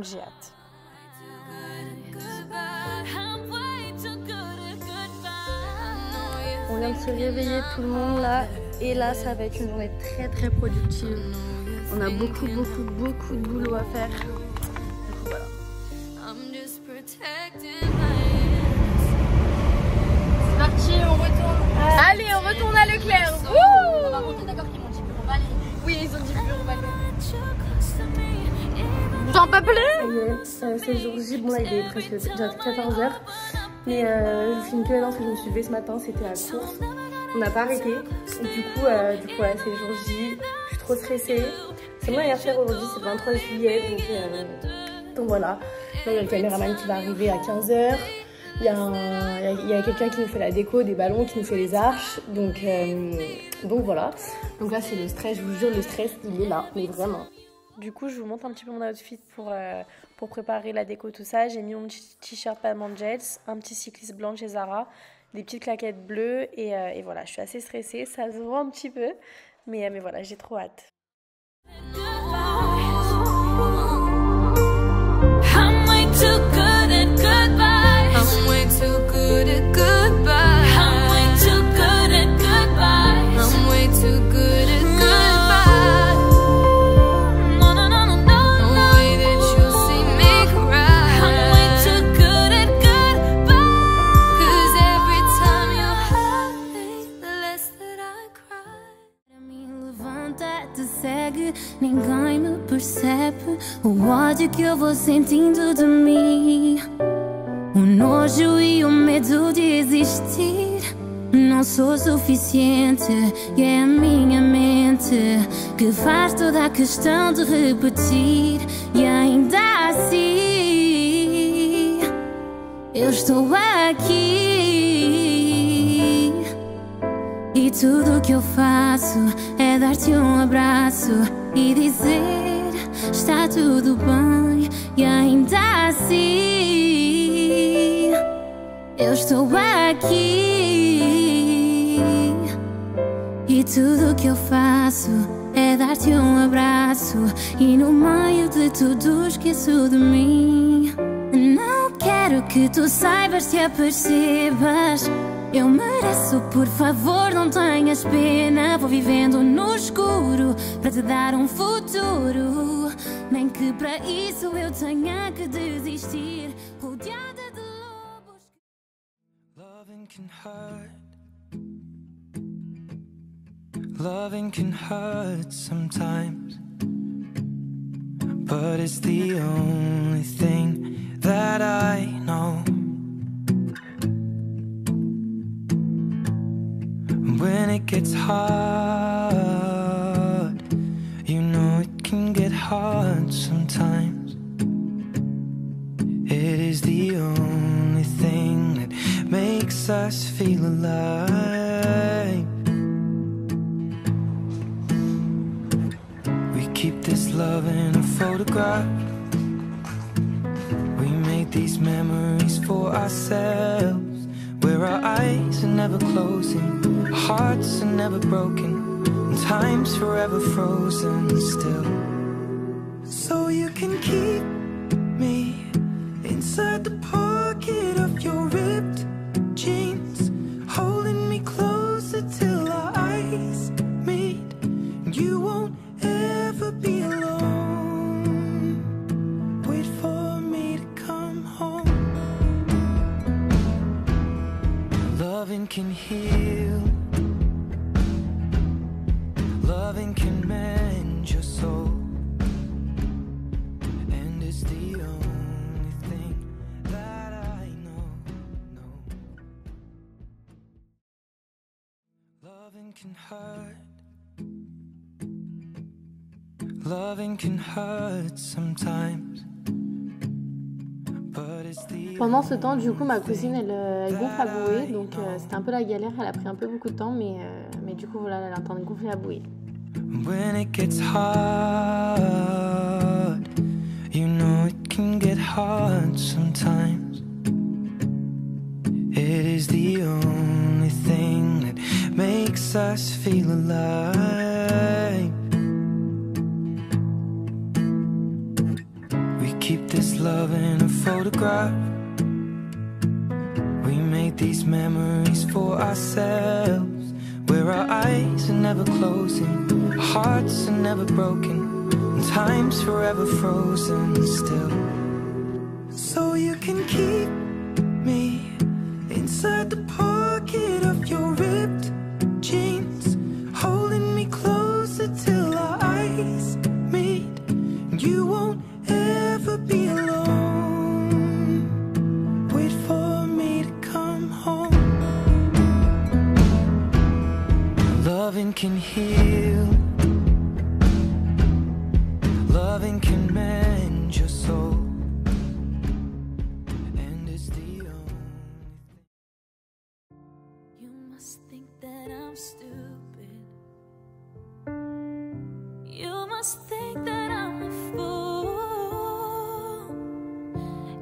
j'ai hâte. On vient de se réveiller tout le monde là, et là ça va être une journée très productive. On a beaucoup de boulot à faire. Du coup voilà. C'est parti, on retourne. Allez, on retourne à Leclerc. Wouh! Par contre, d'accord qu'ils m'ont dit pour aller. Oui, ils ont dit pour aller. J'en peux plus. C'est le jour J, bon là il est presque déjà 14h. Mais je filme que maintenant parce que je me suis levée ce matin, c'était la course. On n'a pas arrêté. Du coup ouais, c'est le jour J. Je suis trop stressée. C'est mon anniversaire aujourd'hui, c'est le 23 juillet. Donc voilà. Là il y a le caméraman qui va arriver à 15h. Il y a quelqu'un qui nous fait la déco, des ballons, qui nous fait les arches. Donc voilà. Donc là c'est le stress, je vous jure, le stress il est là, mais vraiment. Du coup, je vous montre un petit peu mon outfit pour préparer la déco, tout ça. J'ai mis mon t-shirt Palm Angels, un petit cycliste blanc chez Zara, des petites claquettes bleues et voilà, je suis assez stressée, ça se voit un petit peu, mais voilà, j'ai trop hâte. I'm way too good at goodbye. I'm way too good at goodbye. I'm way too good at goodbye. I'm way too good at goodbye. No, no, no, no, no. The way that you see me cry. I'm way too good at goodbye. 'Cause every time you hurt me, the less that I cry. Me levanta, te segue, ninguém me percebe. O ódio que eu vou sentindo de mim, o nojo e o medo de existir. Não sou suficiente e é a minha mente que faz toda a questão de repetir. E ainda assim Eu estou aqui e tudo que eu faço é dar-te um abraço e dizer está tudo bem. E ainda assim eu estou aqui e tudo que eu faço é dar-te um abraço e no meio de tudo esqueço de mim. Não quero que tu saibas, te apercebas. Eu mereço, por favor, não tenhas pena. Vou vivendo no escuro para te dar um futuro. Nem que para isso eu tenha que desistir, rodeada de lobos. Loving can hurt. Loving can hurt sometimes, but it's the only thing that I know. When it gets hard, you know it can get hard sometimes. It is the only thing that makes us feel alive. We keep this love in a photograph. We made these memories for ourselves, where our eyes are never closing, our hearts are never broken, and time's forever frozen still. So you can keep me inside the pocket of your ripped jeans, holding me closer till our eyes meet, and you won't ever be alone. Wait for me to come home. Loving can heal, loving can mend your soul, and it's the only thing that I know. Loving can hurt. Loving can hurt sometimes, but it's the. Pendant ce temps, du coup, ma cousine, elle gonfle à bouée, donc c'était un peu la galère. Elle a pris un peu beaucoup de temps, mais du coup, voilà, elle est en train de gonfler à bouée. When it gets hard, you know it can get hard sometimes. It is the only thing that makes us feel alive. We keep this love in a photograph. We made these memories for ourselves, where our eyes are never closing, our hearts are never broken, and time's forever frozen still. So you can keep me inside the pocket of your ripped jeans, holding me closer till our eyes meet, and you won't ever be alone. Wait for me to come home. Loving can heal, loving can mend your soul, and it's the only. You must think that I'm stupid. You must think that I'm a fool.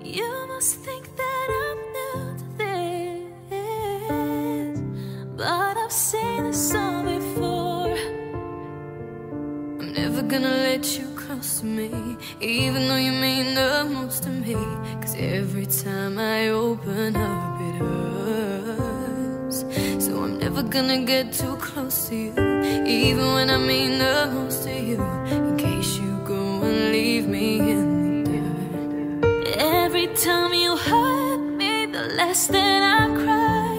You must think that I'm new to this, but I've seen this all before. I'm never gonna let you close to me, even though you mean the most to me. Cause every time I open up it hurts. So I'm never gonna get too close to you, even when I mean the most to you, in case you go and leave me in the dirt. Every time you hurt me, the less that I cry,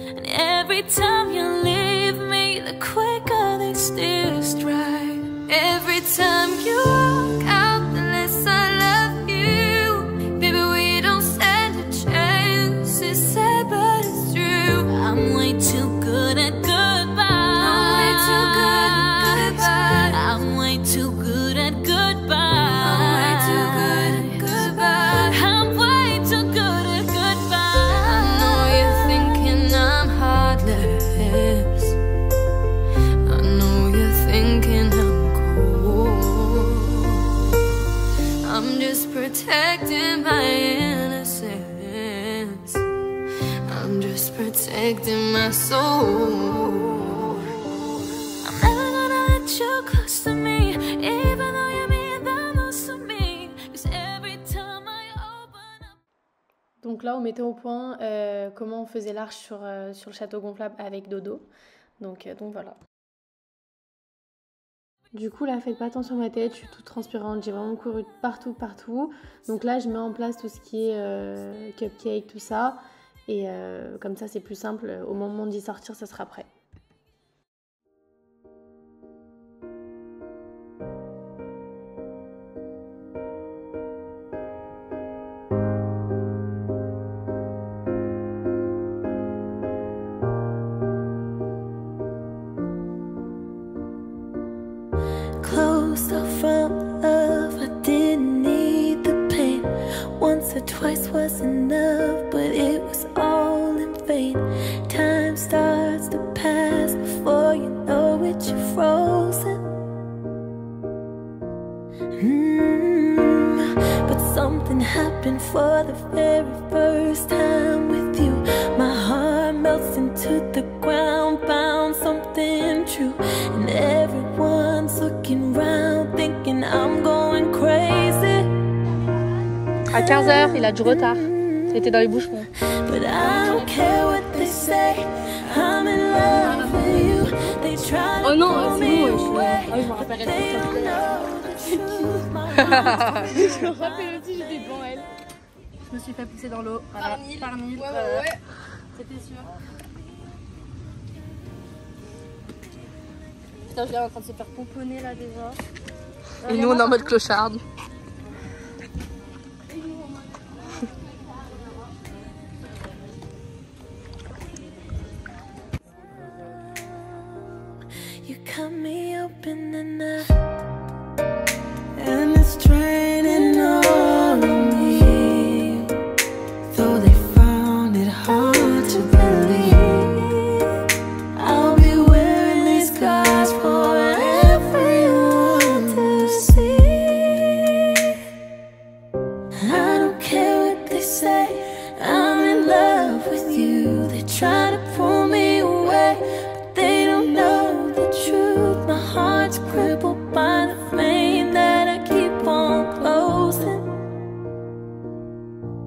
and every time you leave me, the quicker these tears dry. Every time you walk out, the less I love you. Baby, we don't stand a chance. It's sad, but it's true. I'm way too good at goodbye. I'm way too good at goodbye. I'm way too good at goodbye. I'm way too good at goodbye. protecting my innocence. I'm just protecting my soul. I'm never gonna let you close to me, even though you mean the most to me. 'Cause every time I open up. Donc là, on mettait au point comment on faisait l'arche sur le château gonflable avec Dodo. Donc voilà. Du coup, là, faites pas attention à ma tête, je suis toute transpirante, j'ai vraiment couru partout. Donc là, je mets en place tout ce qui est cupcake, tout ça. Et comme ça, c'est plus simple. Au moment d'y sortir, ça sera prêt. Closed off from love, I didn't need the pain. Once or twice was enough, but it was all in vain. Time starts to pass before you know it, you're frozen. But something happened for the very first time with you. My heart melts into the ground, found something true. And everyone's looking round, thinking I'm going crazy. À 15h, il a du retard. Il était dans les bouchons. But I don't care what they say, I'm in love with you. They try to pull me away, but they don't know the truth. Je me rappelle aussi, j'étais devant elle. Je me suis fait pousser dans l'eau. Voilà, par mille. Ouais. C'était sûr. Putain, je l'ai en train de se faire pomponner là déjà. Et nous on est en mode clocharde. You cut me open and it's draining on me. Though they found it hard to believe, I'll be wearing these scars for everyone to see. I don't care what they say, I'm in love with you. They try to pull me away, but they don't know the truth. My heart's crippled by the flame that I keep on closing.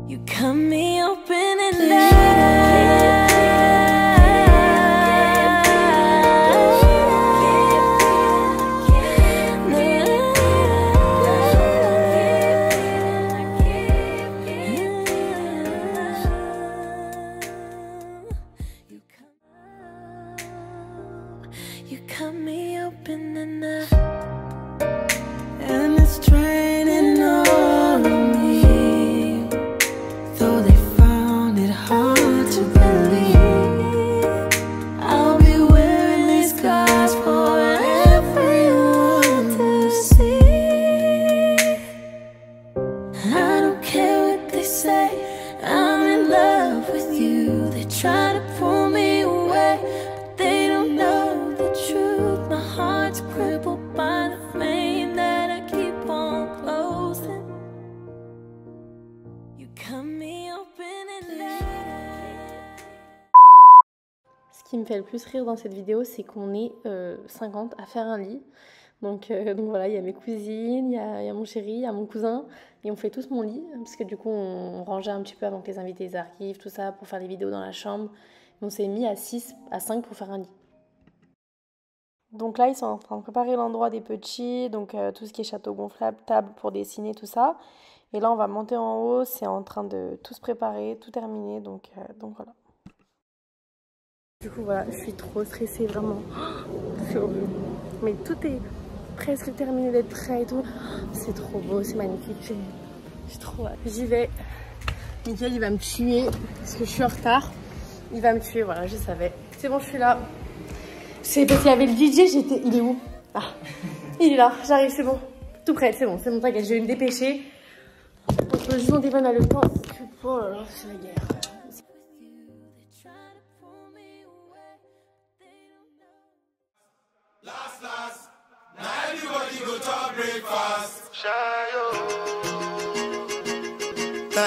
You cut me open You cut me open and it's draining on me. Though they found it hard to believe, I'll be wearing these scars for everyone to see. I don't care what they say, I'm in love with you. They try to pull me away, but they don't know the truth. My heart's crippled by the flame that I keep on closing. You cut me open Ce qui me fait le plus rire dans cette vidéo, c'est qu'on est 50 à faire un lit. Donc voilà, il y a mes cousines, il y a mon chéri, il y a mon cousin. Et on fait tous mon lit, parce que du coup, on rangeait un petit peu avant que les invités arrivent, tout ça, pour faire les vidéos dans la chambre. On s'est mis à 6, à 5 pour faire un lit. Donc là, ils sont en train de préparer l'endroit des petits, donc tout ce qui est château gonflable, table pour dessiner, tout ça. Et là, on va monter en haut, c'est en train de tout se préparer, tout terminer, donc voilà. Du coup, voilà, je suis trop stressée, vraiment. C'est horrible. Mais tout est presque terminé d'être prêt et tout. C'est trop beau, c'est magnifique. J'ai trop hâte. J'y vais. Mickaël, il va me tuer parce que je suis en retard. Il va me tuer, voilà, je savais. C'est bon, je suis là. C'est parce qu'il y avait le DJ, j'étais... Il est où? Ah, il est là, j'arrive, c'est bon. Tout prêt, c'est bon, t'inquiète, je vais me dépêcher. Donc, juste mon téléphone a le temps. Oh là là, c'est la guerre. Last, now everybody go to breakfast. You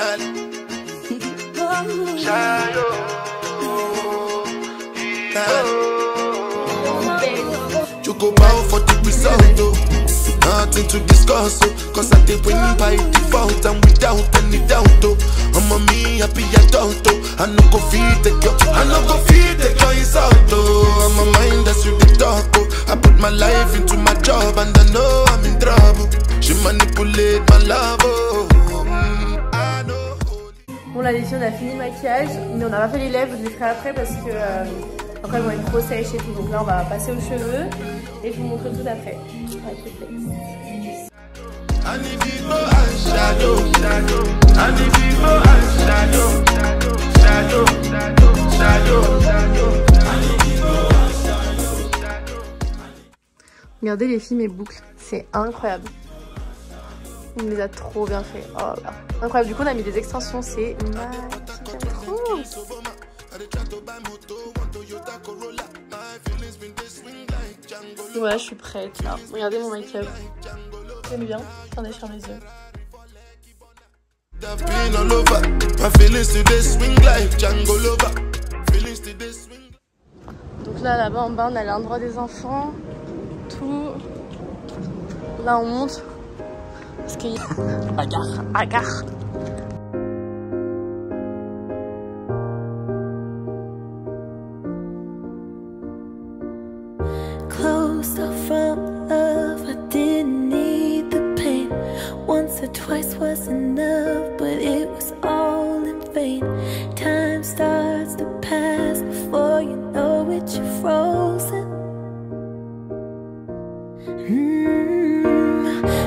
go bow for the result, oh. Nothing to discuss, oh. Cause I did win by default and without any doubt, oh. I'm a me happy adult, oh. I no go feed the girl, I no go feed the girl insult, oh. I'm a mind that's you the talk, oh. I put my life into my job and I know I'm in trouble. She manipulate my love, oh. I know. Bon là les filles on a fini le maquillage, mais on n'a pas fait les lèvres, je les ferai après parce que après elles vont être trop sèches et tout, donc là on va passer aux cheveux et je vous montre tout après. Regardez les filles mes boucles, c'est incroyable. Il me les a trop bien fait. Oh là. Incroyable. Du coup on a mis des extensions, c'est magique. J'aime trop. Voilà, je suis prête là. Regardez mon make-up. J'aime bien. Attendez, je ferme les yeux. Donc là-bas en bas on a l'endroit des enfants. Tout. Là on monte. Parce qu'il y a... Agar. Closed off from love, I didn't need the pain. Once or twice was enough, but it was all in vain. Time starts to pass before you know it, you're frozen.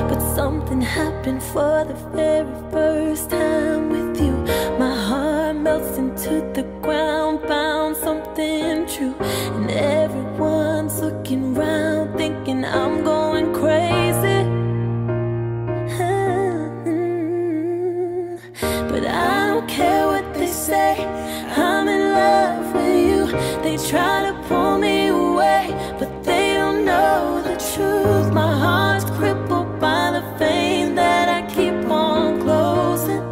But something happened for the very first time with you. My heart melts into the ground, found something true. And everyone's looking round, thinking I'm going crazy. But I don't care what they say, I'm in love with you. They try to pull me away, but they don't know the truth. My heart's crippled by the vein that I keep on closing.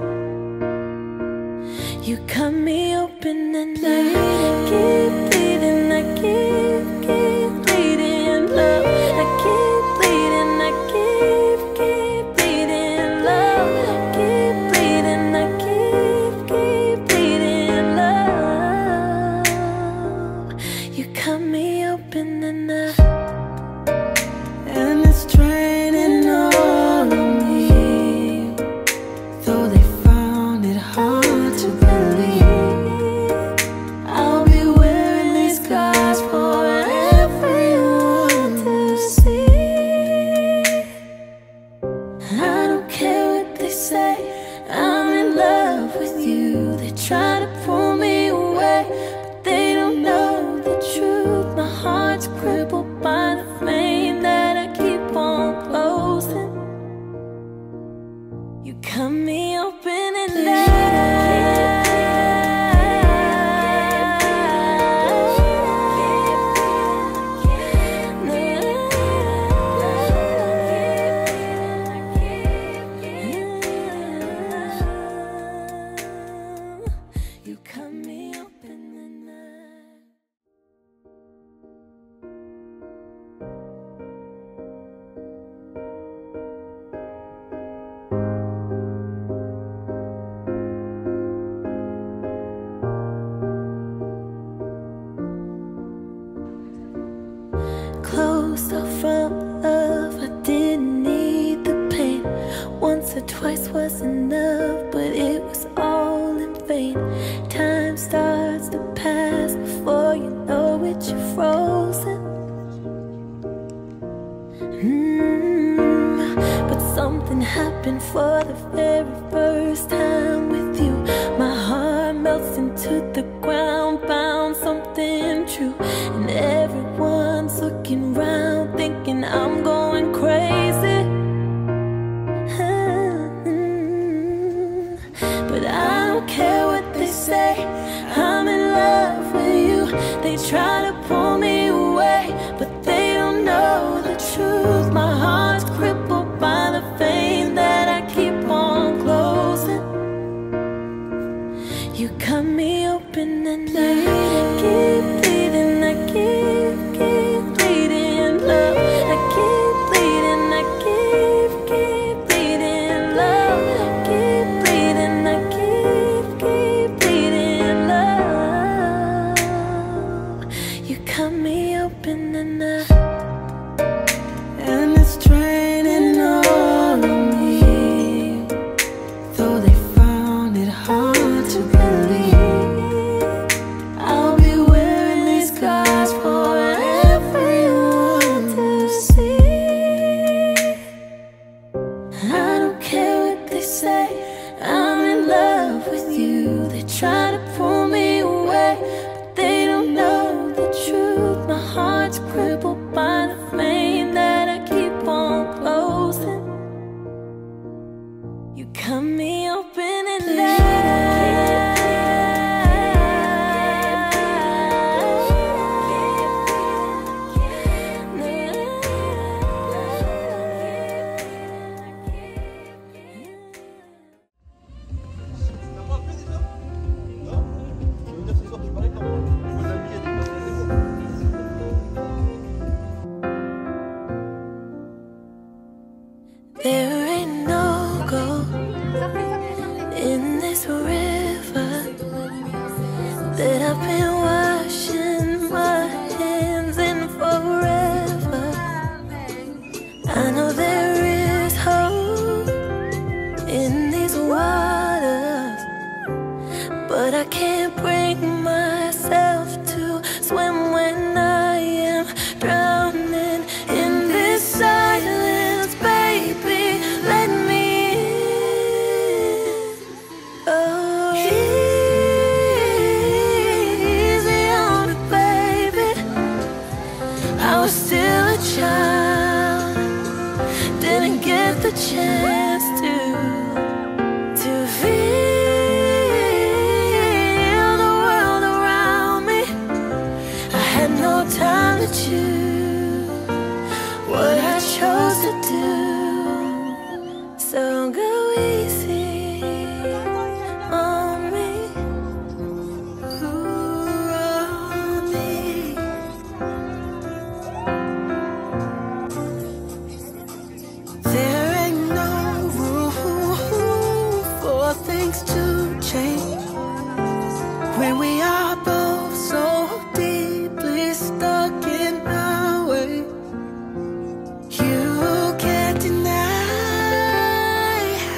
You cut me open and I keep bleeding, I keep bleeding, love. I keep bleeding, I keep bleeding, love. I keep bleeding, I keep bleeding, love. You cut me open and it's draining on me. Though they found it hard to believe, I'll be wearing these scars for everyone to see. I don't care what they say, I'm in love with you. They try to pull me away, but they don't know the truth. My heart's crippled by the vein that I keep on closing. You cut me open and you cut me open and closed off from love, I didn't need the pain. Once or twice was enough, but it was all in vain. Time starts to pass before you know it, you're frozen. But something happened for the very first time with you. My heart melts into the ground, found something true. And everyone's looking round, thinking I'm going crazy. But I don't care what they say, I'm in love with you. They try to pull me away, but they don't know the truth. My heart's crippled by the vein that I keep on closing. You cut me open and I keep bleeding, I keep bleeding, love. I keep bleeding, I keep bleeding, love. Keep bleeding, I keep bleeding, love. You cut me open and it's draining on me. Though they found it hard to believe, I'll be wearing these scars for everyone to see. I don't care what they say, I'm in love with you. They try to pull me away, but they don't know the truth. My heart's crippled by the flame that I keep on closing. You cut me open and there ain't no gold in this river that I've been washing my hands in forever. I know there is hope in these waters, but I can't bring myself to swim when I am drowning in this silence. Baby, let me in. Oh, easy on me, baby. I was still a child, didn't get the chance to feel the world around me. I had no time to choose what I chose to do. So go easy on me, ooh, on me. There ain't no room for things to change when we are both so deeply stuck in our way. You can't deny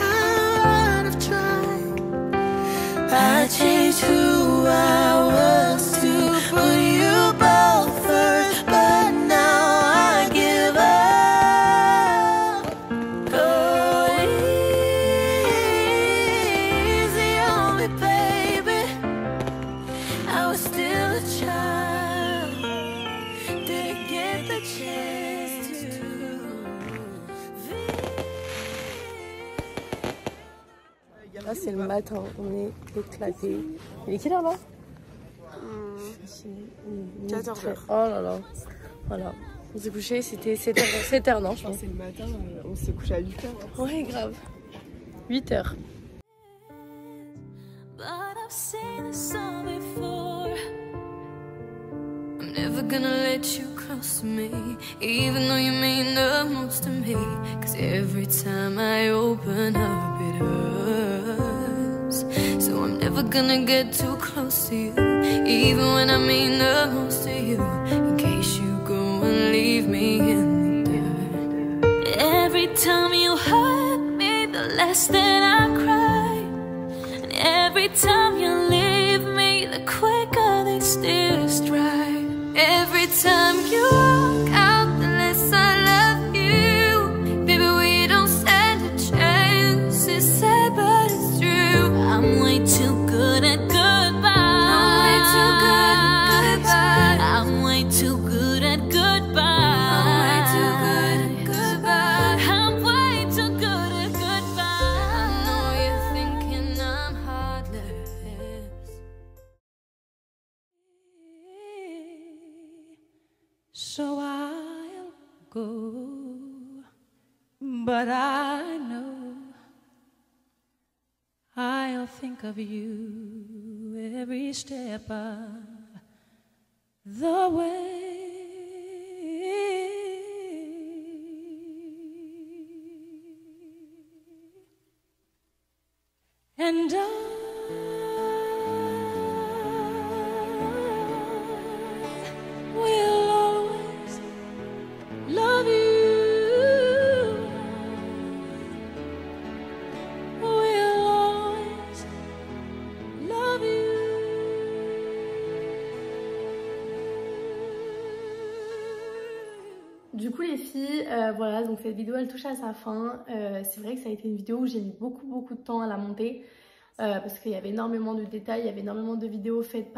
how I've tried. I changed who I was to put you both first, but now I give up. Go easy on me, baby. I was still a child, didn't get the chance to. Là c'est le matin, on est éclatés. Il est quelle heure là 14h. Oh là là. Voilà. On s'est couché, c'était 7h, non je pense. C'est le matin, on s'est couché à 8h. Ouais, grave. 8h. But I've seen this all before. I'm never gonna let you close to me, even though you mean the most to me. Cause every time I open up it hurts. So I'm never gonna get too close to you, even when I mean the most to you. In case you go and leave me in the dirt. Every time you hurt me, the less that I cry. And every time you leave me, the quicker these tears dry. Every time you walk out, the less I love you. Baby, we don't stand a chance. It's sad, but it's true. I'm way too good at goodbye. I'm way too good at goodbye. I'm way too good at goodbye. I know you're thinking I'm heartless. So I'll go, but I know I'll think of you every step of the way. And I will always love you. Will always love you. Du coup les filles, voilà, donc cette vidéo elle touche à sa fin. C'est vrai que ça a été une vidéo où j'ai mis beaucoup de temps à la monter. Parce qu'il y avait énormément de détails, il y avait énormément de vidéos faites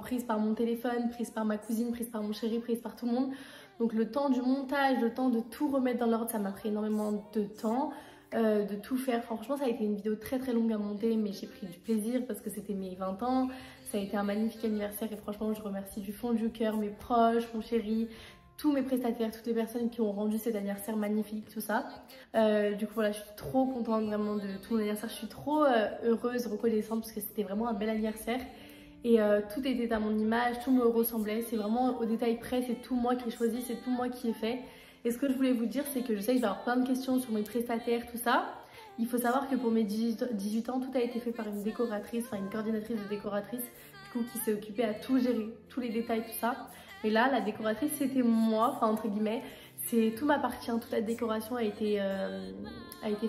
prises par mon téléphone, prises par ma cousine, prises par mon chéri, prises par tout le monde. Donc le temps du montage, le temps de tout remettre dans l'ordre, ça m'a pris énormément de temps, de tout faire. Franchement ça a été une vidéo très longue à monter, mais j'ai pris du plaisir parce que c'était mes 20 ans. Ça a été un magnifique anniversaire et franchement je remercie du fond du cœur mes proches, mon chéri, tous mes prestataires, toutes les personnes qui ont rendu cet anniversaire magnifique, tout ça. Du coup voilà, je suis trop contente vraiment de tout mon anniversaire. Je suis trop heureuse, reconnaissante parce que c'était vraiment un bel anniversaire. Et tout était à mon image, tout me ressemblait. C'est vraiment au détail près, c'est tout moi qui ai choisi, c'est tout moi qui ai fait. Et ce que je voulais vous dire, c'est que je sais que je vais avoir plein de questions sur mes prestataires, tout ça. Il faut savoir que pour mes 18 ans, tout a été fait par une décoratrice, enfin une coordinatrice de décoratrice, du coup qui s'est occupée à tout gérer, tous les détails, tout ça. Et là, la décoratrice, c'était moi, enfin entre guillemets, tout m'appartient, toute la décoration a été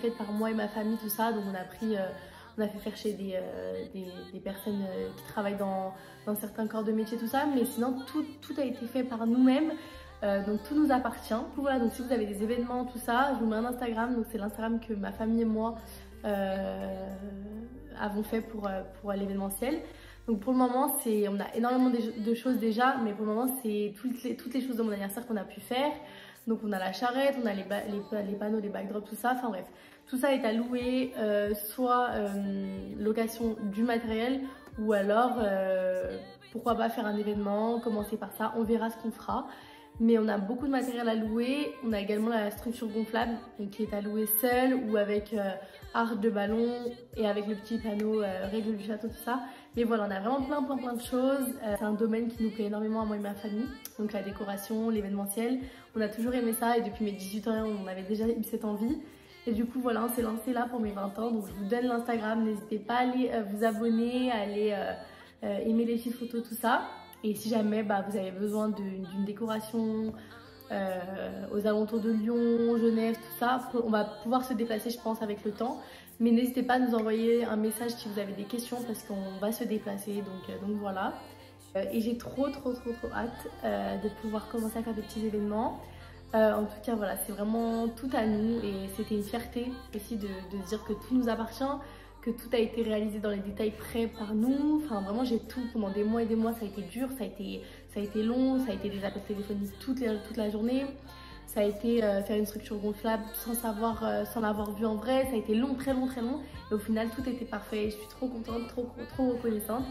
faite par moi et ma famille, tout ça. Donc on a fait faire chez des personnes qui travaillent dans certains corps de métier, tout ça. Mais sinon, tout a été fait par nous-mêmes, donc tout nous appartient. Donc voilà, donc si vous avez des événements, tout ça, je vous mets un Instagram, donc c'est l'Instagram que ma famille et moi avons fait pour l'événementiel. Donc pour le moment, on a énormément de choses déjà, mais pour le moment, c'est toutes les choses de mon anniversaire qu'on a pu faire. Donc on a la charrette, on a les panneaux, les backdrops, tout ça, enfin bref. Tout ça est à louer, soit location du matériel, ou alors pourquoi pas faire un événement, commencer par ça, on verra ce qu'on fera. Mais on a beaucoup de matériel à louer, on a également la structure gonflable donc qui est à louer seule ou avec arche de ballon et avec le petit panneau règle du château, tout ça. Mais voilà, on a vraiment plein de choses. C'est un domaine qui nous plaît énormément à moi et ma famille. Donc la décoration, l'événementiel, on a toujours aimé ça et depuis mes 18 ans, on avait déjà eu cette envie. Et du coup voilà, on s'est lancé là pour mes 20 ans. Donc je vous donne l'Instagram, n'hésitez pas à aller vous abonner, à aller aimer les petites photos, tout ça. Et si jamais vous avez besoin d'une décoration aux alentours de Lyon, Genève, tout ça, on va pouvoir se déplacer je pense avec le temps. Mais n'hésitez pas à nous envoyer un message si vous avez des questions parce qu'on va se déplacer, donc voilà. Et j'ai trop hâte de pouvoir commencer à faire des petits événements. En tout cas voilà, c'est vraiment tout à nous et c'était une fierté aussi de se dire que tout nous appartient, que tout a été réalisé dans les détails près par nous. Enfin vraiment j'ai tout, pendant des mois et des mois ça a été dur, ça a été long, ça a été des appels téléphoniques toute la journée. Ça a été faire une structure gonflable sans l'avoir vu en vrai, ça a été long, très long. Et au final tout était parfait, je suis trop contente, trop reconnaissante.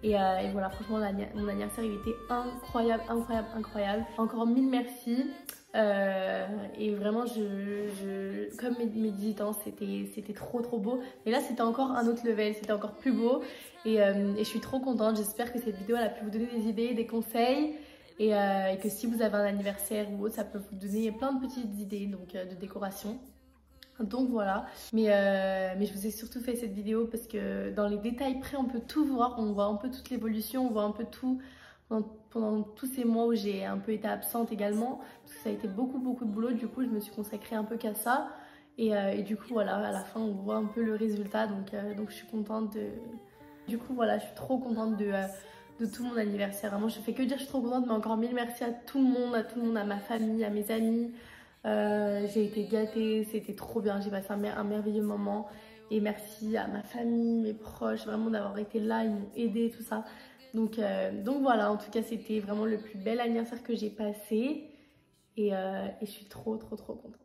Et voilà, franchement mon anniversaire il était incroyable. Encore 1000 merci. Et vraiment comme mes 18 ans c'était trop beau. Mais là c'était encore un autre level, c'était encore plus beau. Et je suis trop contente, j'espère que cette vidéo elle a pu vous donner des idées, des conseils. Et que si vous avez un anniversaire ou autre, ça peut vous donner plein de petites idées donc, de décoration. Donc voilà, mais je vous ai surtout fait cette vidéo parce que dans les détails près on peut tout voir, on voit un peu toute l'évolution, on voit un peu tout pendant tous ces mois où j'ai un peu été absente également parce que ça a été beaucoup de boulot. Du coup je me suis consacrée un peu qu'à ça et du coup voilà, à la fin on voit un peu le résultat donc je suis contente du coup voilà, je suis trop contente de tout mon anniversaire. Vraiment je fais que dire je suis trop contente, mais encore 1000 merci à tout le monde, à ma famille, à mes amis. J'ai été gâtée, c'était trop bien, j'ai passé un merveilleux moment et merci à ma famille, mes proches vraiment d'avoir été là, ils m'ont aidé, tout ça. Donc voilà, en tout cas c'était vraiment le plus bel anniversaire que j'ai passé et je suis trop contente.